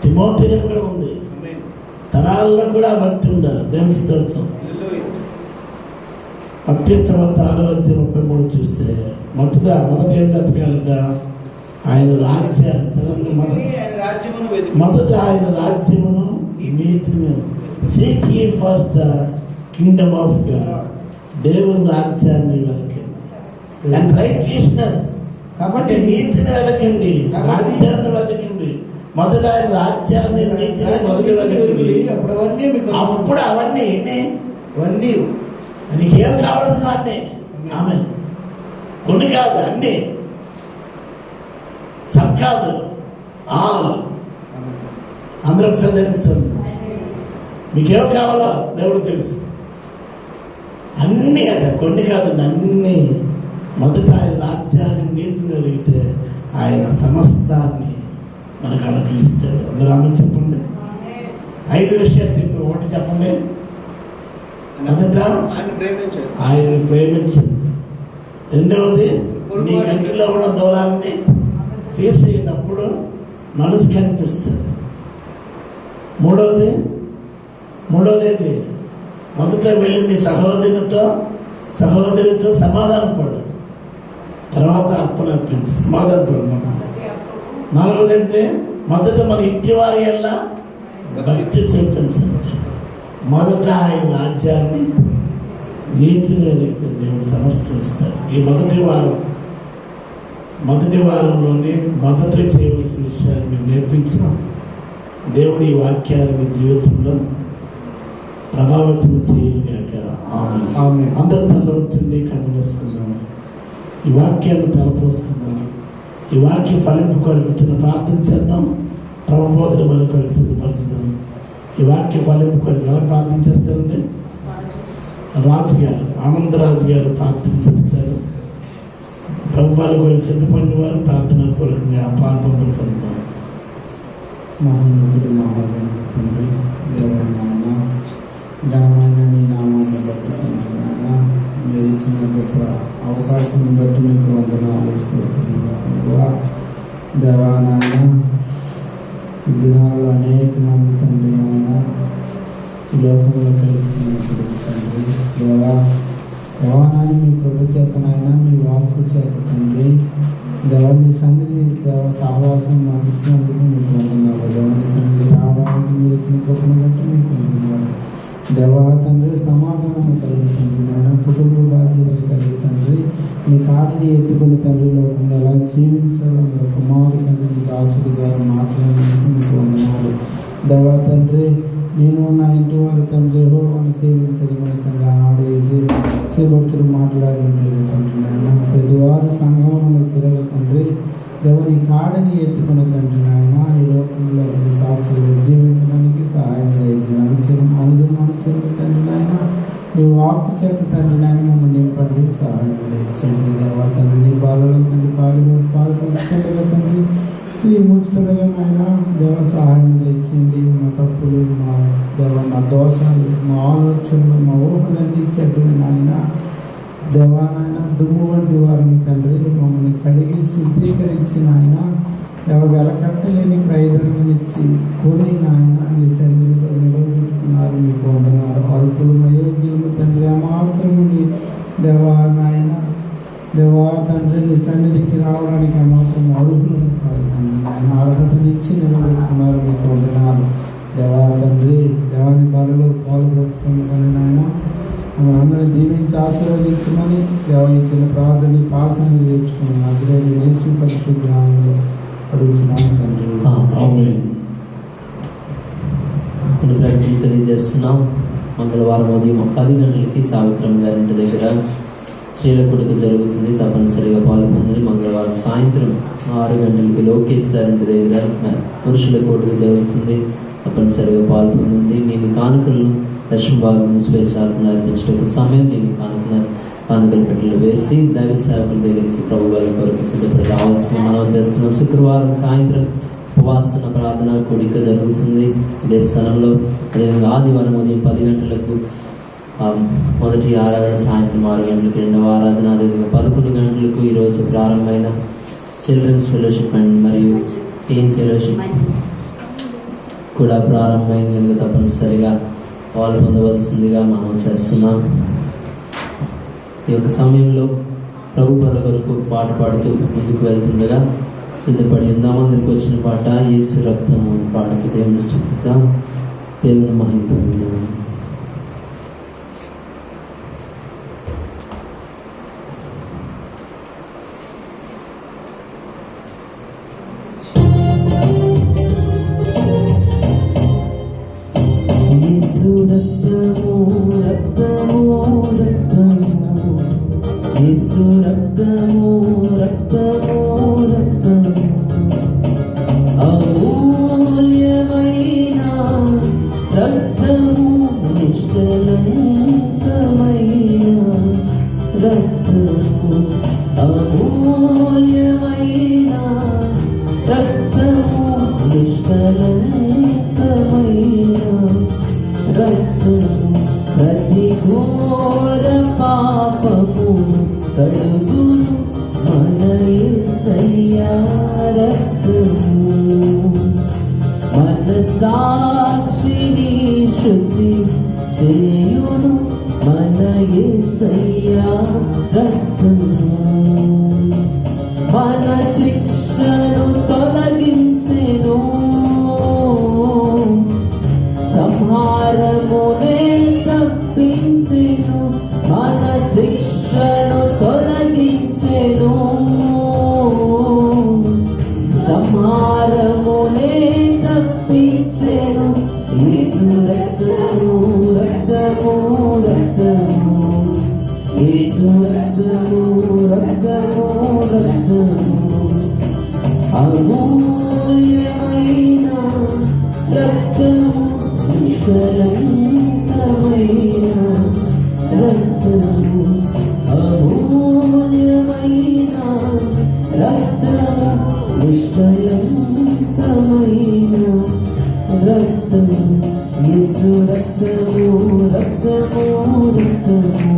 తిమోతిలో కూడా ఉంది. తరాల్లో కూడా భక్తి ఉండాలి. దేవునికి స్తోత్రం. మత్తయి 6:33 చూస్తే మొదటి ఏం బ్రతకాలంట, ఆయన రాజ్యాన్ని మొదట ఆయన రాజ్యమును నీతిని సీక్ యీ first the Kingdom of God. దేవుని రాజ్యాన్ని వెతకండి అండ్ రైట్‌నెస్. కాబట్టి నీతిని వెతకండి, రాజ్యాన్ని వెతకండి. మొదట ఆయన రాజ్యాన్ని నీతిని మొదటి వెతకండి. అప్పుడు అవన్నీ वन्नी నీకేం కావాల్సిన అన్నీ ఆమె కొన్ని కాదు అన్నీ సబ్ కాదు ఆల్ అందరూ ఒకసారి ధరిస్తుంది. మీకేం కావాలో దేవుడు తెలుసు. అన్నీ అట కొన్ని కాదు అన్నీ. మొదట ఆయన రాజ్యాన్ని నీతిని ఎదిగితే ఆయన సమస్తాన్ని మనకు అనుగ్రహిస్తాడు. అందరూ ఆమె చెప్పండి. 5 విషయాలు చెప్పి ఒకటి చెప్పండి. మొదట ఆయన ప్రేమించండి. రెండవది నీ కంటిలో ఉన్న దూరాన్ని తీసేటప్పుడు నలుసు కనిపిస్తుంది. మూడవది ఏంటి? మొదట వెళ్ళి నీ సహోదరితో సమాధానపడు, తర్వాత అర్పణ అర్పించు, సమాధానపడు. నాలుగవది ఏంటి? మొదట మన ఇంటి వారి ఎలా భక్తి చూపించండి. మొదట ఆయన రాజ్యాన్ని నీతిని ఎదిగితే దేవుడు సమస్తం ఇస్తాడు. ఈ మొదటి వారంలోనే మొదట చేయవలసిన విషయాన్ని మేము నేర్పించిన దేవుడి ఈ వాక్యాన్ని మీ జీవితంలో ప్రభావితం చేయగాక. అందరూ తలవచ్చింది కన్ను మూసుకుందాము. ఈ వాక్యాన్ని తలపోసుకుందాము. ఈ వాక్యం ఫలింపు కొరకు ప్రార్థన చేద్దాం. ప్రభుబోధన బల కొరకు సిద్ధపడుతున్నాం. ఈ వాక్య ఫలింపు కొరకు ఎవరు ప్రార్థన చేస్తారండి? రాజుగారు, ఆనందరాజు గారు ప్రార్థన చేస్తారు. ప్రభుబాల కొరకు సిద్ధపడిన వారు ప్రార్థన పూర్వకంగా పాల్పొందులు పొందుతాం. మహోన్నతుడు తండ్రి, దేవనాయన ఘనమైన నీ నామాన్ని బట్టి నాయన మీరు ఇచ్చిన గొప్ప అవకాశం బట్టి మీకు వందనాలు స్తోత్రములు. దేవానాయన ఈ దినాల్లో అనేక మంది తండ్రి నాయన ఈ లోకంలో కలిసిపోయినప్పుడు తండ్రి దేవానాయన మీ కృప చేతనైనా మీ వాక్కు చేత తండ్రి దేవుని సన్నిధి సహవాసం మాకు ఇచ్చినందుకు మీకు వందనాలు. దేవుని సన్నిధి రావడానికి మీరు ఇచ్చిన కృపను బట్టి మీకు వందనాలు. దేవా తండ్రి సమాధానం కలుగుతుంది నాయన, కుటుంబ బాధ్యతలు కలుగుతండ్రి. మీ కాడిని ఎత్తుకుని తండ్రి లోకంలో ఎలా జీవించాలో మీరు కుమారు తండ్రి మీ దాసుడు ద్వారా మాట్లాడినందుకు మీకు వందనాలు. దేవా తండ్రి నేను నా ఇంటి వారి తండ్రి యెహోవాను సేవించదమని తండ్రి ఆడేసి భక్తులు మాట్లాడినట్లేదు తండ్రి నాయన. ప్రతివారు సంఘంలో పిల్లల తండ్రి ఎవరి కాడిని ఎత్తుకున్న తండ్రి నాయన ఈ లోకంలో మీ సాక్షులుగా జీవించడానికి సహాయం అనుచరం తండ్రి నాయన మీ వాక్కు చేత తండ్రి నాయన మమ్మల్ని నింపండి, సహాయం ఇచ్చండి. దేవా తండ్రి నీ బాలలో తండ్రి పాల్గొంటుండగా తండ్రి ముచ్చుతుండగా నాయన దేవ సహాయం ఇచ్చింది. మా తప్పులు మా దోషాలు మా ఆలోచనలు మా ఊహలన్నీ చెడ్డవి నాయన. దేవానాయన దుమ్ము వంటి వారిని తండ్రి మమ్మల్ని కడిగి శుద్ధీకరించిన ఆయన దేవ వెలకట్టలేని క్రయధనమునిచ్చి కొని నాయన నీ సన్నిధిలో నిలబెట్టుకున్నారు. మీకు వందనాలు. అరుపులు మయోగ్యులు తండ్రి అమాత్రము నీ దేవా తండ్రి నీ సన్నిధికి రావడానికి అమాత్రం అర్హులు కాదు తండ్రి నాయన. అర్హతనిచ్చి నిలబెట్టుకున్నారు. మీకు వందనాలు. దేవా తండ్రి దేవాని బలలో పాల్గొట్టుకుని నాయన అందరినీ దీవించి ఆశీర్వదించమని దేవ ఇచ్చిన ప్రార్థన పాత్ర తెచ్చుకున్నాను. అదే యేసు పరిశుద్ధ నామములో అడుగుతున్నాను తండ్రి. కొన్ని ప్రకటనలు తెలియజేస్తున్నాం. మంగళవారం ఉదయం 10 గంటలకి సావిత్రమ్మ గారింటి దగ్గర స్త్రీల కూడిక జరుగుతుంది. తప్పనిసరిగా పాల్పొందని. మంగళవారం సాయంత్రం 6 గంటలకి లోకేష్ గారింటి దగ్గర పురుషుల కూడిక జరుగుతుంది. తప్పనిసరిగా పాల్పొందండి. మేము కానుకలను దశమ భాగం స్వేచ్ఛాలను అర్పించడానికి సమయం మేము కానుకల పెట్టెలు వేసి దైవ సేవకుల దగ్గరికి ప్రభు వారి కొరకు సిద్ధపడి రావాల్సిన మనం చేస్తున్నాం. శుక్రవారం సాయంత్రం ఉపవాసన ప్రార్థన కూడిక జరుగుతుంది ఇదే స్థలంలో. అదేవిధంగా ఆదివారం ఉదయం 10 గంటలకు మొదటి ఆరాధన, సాయంత్రం 6 గంటలకు రెండవ ఆరాధన, అదేవిధంగా 11 గంటలకు ఈరోజు ప్రారంభమైన చిల్డ్రన్స్ ఫెలోషిప్ అండ్ మరియు టీన్ ఫెలోషిప్ కూడా ప్రారంభమైంది. కనుక తప్పనిసరిగా పాల్పొందవలసిందిగా మనం చేస్తున్నాం. ఈ యొక్క సమయంలో ప్రభు పనుల కొరకు పాట పాడుతూ ముందుకు వెళ్తుండగా సిద్ధపడి ఉందాం. అందరికి వచ్చిన పాట యేసు రక్తము పాడుతూ దేవుని స్తుతిద్దాం, దేవుని మహిమ పొందుదాం. యేసు రక్తము కడుగును మన యేసయ్యా రక్తము మన సాక్షిని శుద్ధి చేయును మన యేసయ్యా రక్తము మన శిక్షను తొలగించెను సంహారమునే తప్పించెను మన శిక్షను తొలగించెను సంహారమునే తప్పించెను యేసు రక్తము రక్తము రక్తము యేసు రక్తము రక్తము రక్తము అమూల్యమైన రక్తము నిష్కలంకమైన రక్తము అమూల్యమైన రక్తము నిష్కలంకమైన రక్తము యేసు రక్తము రక్తము రక్తము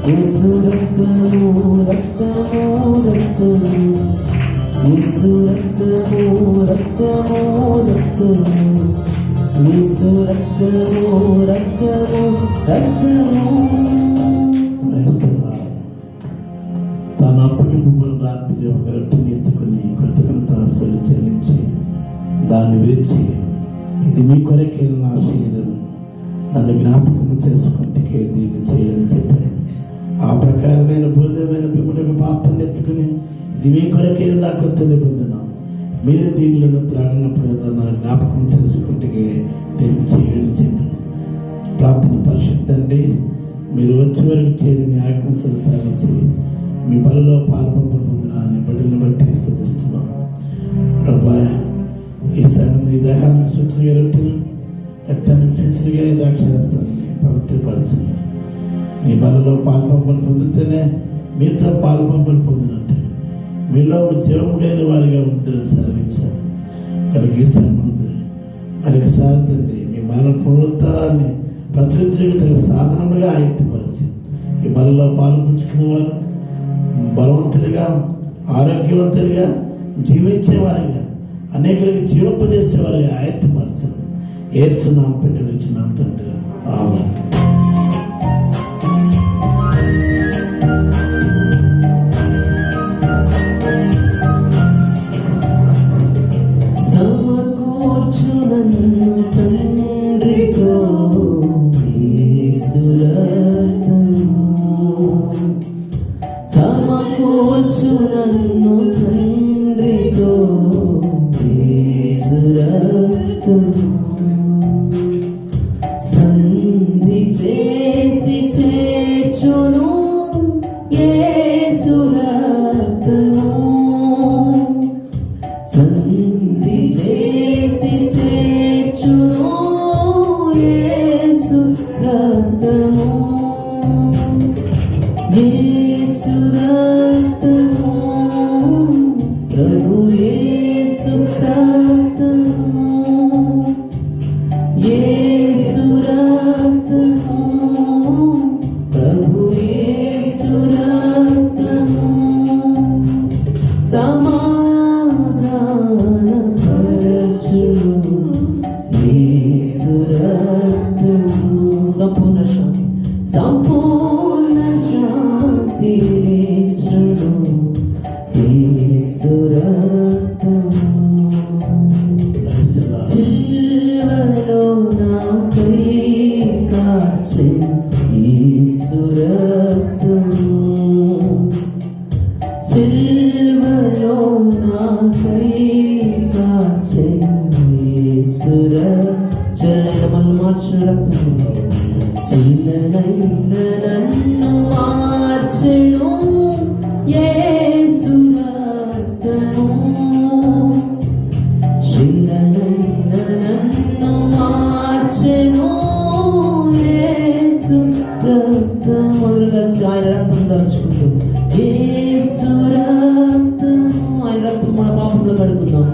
యేసు రక్తము రక్తము రక్తము యేసు రక్తము రక్తము రక్తము యేసు రక్తము రక్తము రక్తము. తన అప్పగింపు రాత్రి ఒక రొట్టెని ఎత్తుకుని కృతజ్ఞతాస్తులు చెల్లించి దాన్ని విరిచి ఇది మీ కొరకైన నా శరీరం నన్ను జ్ఞాపకం చేసుకుంటే దీన్ని చేయని చెప్పాను. ఆ ప్రకారమైన భోజనమైన పిమ్మటకు పాత్రను ఎత్తుకుని ఇది మీ కొరకైన నా కొత్త నిబంధన మీరు దీనిలో త్రాగినప్పుడు నన్ను జ్ఞాపకం చేసుకుంటే దీన్ని చేయని చెప్పాను. ప్రార్థన పరిశుద్ధండి మీరు వచ్చే వరకు చేయని ఆజ్ఞ సాగించి మీ బలలో పాల్పంపులు పొందడాన్ని బడిని బట్టి స్తుతిస్తున్నాం. ప్రభా ఈ సమయం ఈ దేహానికి సూచనగా రొట్టెను రక్తానికి సూచనగా ఈ ద్రాక్షరసాన్ని పవిత్రపరచండి. మీ బలలో పాల్పంపులు పొందితేనే మీతో పాల్పంపులు పొందినట్టు మీలో జీవముడైన వారిగా ఉందని సెలవించాం. కనుక ఈ సంబంధం మరొకసారి తండ్రి మీ మరణ పునరుద్ధరాన్ని ప్రతినిధికి సాధనముగా ఆయుక్తపరిచి ఈ బలలో పాలు పుంచుకున్న వారు బలవంతులుగా ఆరోగ్యవంతులుగా జీవించేవారిగా అనేకులకి జీవింపజేసేవారిగా ఆయత్తపరచను. యేసు నామమున పెట్టుచున్నాం తండ్రి, ఆమేన్. సమకూర్చునన్ను తండ్రితో యేసు రక్తము సమకూర్చునన్ను తండ్రితో యేసు రక్తము సంధి చేసి చేర్చును యేసు రక్తము సంధి చేసి చేర్చును యేసు రక్తము యేసు రక్తము ప్రభు యేసు రక్తము యేసు రక్తము ప్రభు యేసు రక్తము సమాధానపరచు యేసు రక్తము సంపూర్ణ శాంతి ఇచ్చును యేసు రక్తము సిలువలో నాకై కాచె యేసు రక్తము సిలువలో నాకై కాచె యేసు రక్తము మార్చిన రక్తము చిన్ననైన నన్ను మార్చెను యేసు రక్తము చిన్ననైన నన్ను మార్చెను యేసు రక్తము. కలిసి ఆయన రక్తం తలుచుకుంటూ యేసు రక్తము ఆయన రక్తం మన పాపంలో కడుగుతున్నాం.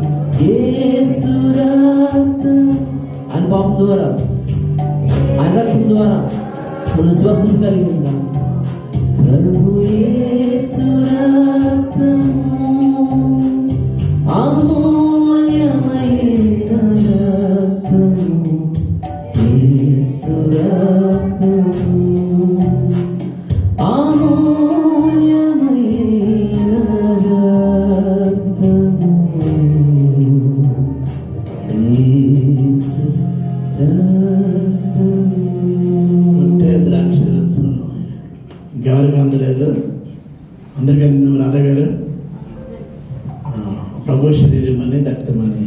యేసు రక్తం ఆయన పాపం ద్వారా ఆయన రక్తం ద్వారా మన స్వస్థత కలిగి ఉందాం. ప్రభు యేసు రక్తము అమూల్యమైన రక్తము, యేసు రక్తము అమూల్యమైన రక్తము, యేసు రక్తము. అంటే ద్రాక్ష రసం ఇంకెవరికి అందలేదు? అందరికీ అందింది రాధా గారు. ప్రభు శరీరం అని రక్తం అని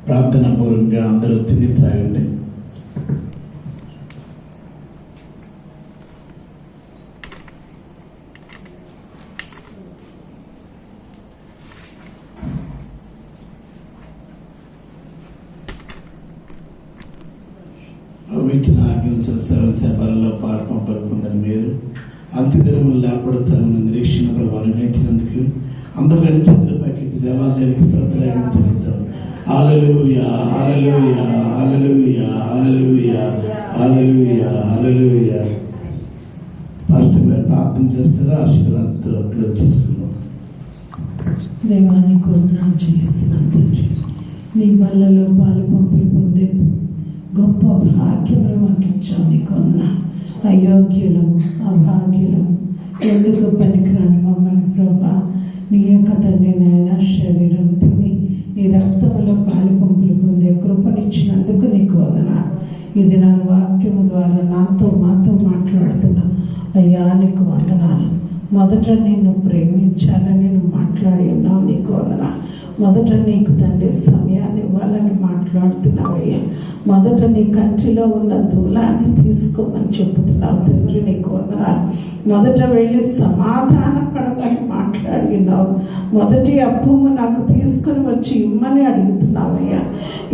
ప్రార్థన పూర్వకంగా అందరూ తిని త్రాగండి. ఇచ్చిన ఆజ్ఞలు సేవల్లో పాల్పం పలుకుందని మీరు అంత్యదినములు లేపడతామని నిరీక్షణ ప్రభావం అనుగ్రహించినందుకు అందరూ రెండు చేతుల పైకి దేవాలయానికి స్తోత్రాలు చెల్లిద్దాం. హల్లెలూయా, హల్లెలూయా, హల్లెలూయా, హల్లెలూయా, హల్లెలూయా, హల్లెలూయా. పాస్టర్ గారు ప్రార్థన చేస్తారా? ఆశీర్వాదంతో క్లోజ్ చేసుకుందాం. దేవానికి వందనాలు చెల్లిస్తున్నాను తండ్రి. నీ బల్లలో పాలు పంపులు పొందే గొప్ప భాగ్యములు మాకు ఇచ్చావు. నీకు వందనాలు. అయోగ్యులము, అభాగ్యులము, ఎందుకు పనికిరాని మమ్మల్ని ప్రభా నీ యొక్క తండ్రి నాయన శరీరం తిని నీ రక్తములో పాలు పంపులు పొందే కృపనిచ్చినందుకు నీకు వందనాలు. ఇది నా వాక్యము ద్వారా మాతో మాట్లాడుతున్నా అయ్యా, నీకు వందనాలు. మొదట నిన్ను ప్రేమించాలని నువ్వు మాట్లాడి ఉన్నావు. నీకు వందనాలు. మొదట నీకు తండ్రి సమయాన్ని ఇవ్వాలని మాట్లాడుతున్నావయ్యా. మొదట నీ కంటిలో ఉన్న దూలాన్ని తీసుకోమని చెబుతున్నావు తండ్రి. నీకు వందనాలు. మొదట వెళ్ళి సమాధాన పడమని మాట్లాడి ఉన్నావు. మొదటి అప్పుము నాకు తీసుకుని వచ్చి ఇమ్మని అడుగుతున్నావయ్యా.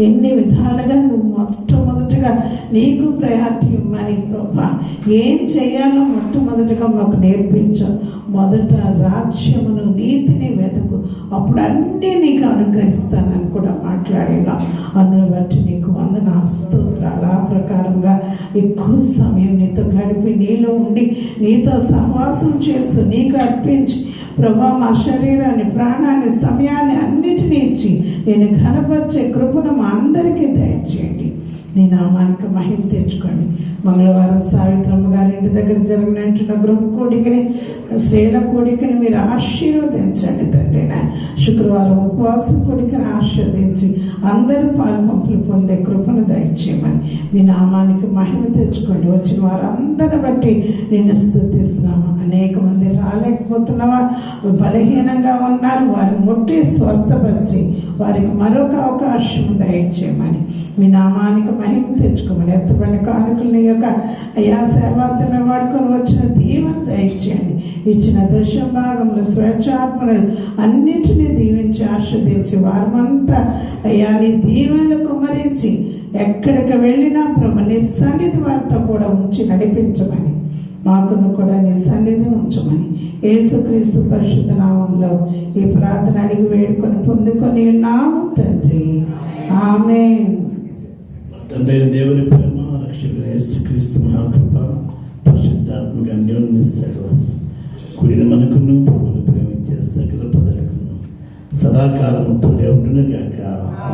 ఎన్ని విధాలుగా నువ్వు మొట్టమొదటిగా నీకు ప్రయారిటీ ఇమ్మని ప్రభా ఏం చేయాలో మొట్టమొదటిగా మాకు నేర్పించు. మొదట రాజ్యమును నీతిని వెతుకు, అప్పుడు అన్నీ నీకు అనుగ్రహిస్తానని కూడా మాట్లాడినా. అందుని బట్టి నీకు వందనాలు, స్తోత్రాలు. ఆ ప్రకారంగా ఎక్కువ సమయం నీతో గడిపి నీలో ఉండి నీతో సహవాసం చేస్తూ నీకు అర్పించి ప్రభా మా శరీరాన్ని, ప్రాణాన్ని, సమయాన్ని అన్నిటినీ ఇచ్చి నేను ఘనపరిచే కృపను మా అందరికీ దయచేయండి. నీ నామానికి మహిమ తెచ్చుకోండి. మంగళవారం సావిత్రమ్మ గారి ఇంటి దగ్గర జరిగినట్టున్న గృహ కోడికని, స్త్రీల కోడికని మీరు ఆశీర్వదించండి తండ్రి. శుక్రవారం ఉపవాస కోడికని ఆశీర్వదించి అందరూ పాలు పంపులు పొందే కృపను దయచేయమని మీ నామానికి మహిమ తెచ్చుకోండి. వచ్చిన వారందరిని బట్టి నేను స్తుతిస్తున్నాము. అనేక మంది రాలేకపోతున్నవా, బలహీనంగా ఉన్నారు, వారిని ముట్టి స్వస్థపరిచి వారికి మరొక అవకాశం దయచేయమని మీ నామానికి మహిమ తెచ్చుకోమని ఎత్తబడిన కానుకలు నీ యొక్క అయా సేవార్థమే వాడుకొని వచ్చిన దీవెన దయచేయండి. ఇచ్చిన దశమ భాగంలో స్వేచ్ఛాత్మలు అన్నిటినీ దీవించి ఆశ్రదించి వారమంతా అయ్యా నీ దీవెనలు కుమ్మరించి ఎక్కడికి వెళ్ళినా ప్రభు నీ సన్నిధి వారితో కూడా ఉంచి నడిపించమని, మాకును కూడా నీ సన్నిధి ఉంచమని యేసుక్రీస్తు పరిశుద్ధ నామంలో ఈ ప్రార్థన అడిగి వేడుకొని పొందుకొని ఉన్నాము తండ్రి. ఆమేన్. తండ్రి అయిన దేవుని ప్రేమ, రక్షకుడైన యేసుక్రీస్తు మహాకృప, పరిశుద్ధాత్మక అన్యోన్య సహవాసం కూడిన మనకును ప్రభువును ప్రేమించే సకల పదలకును సదాకాలము తోడే ఉండును గాక.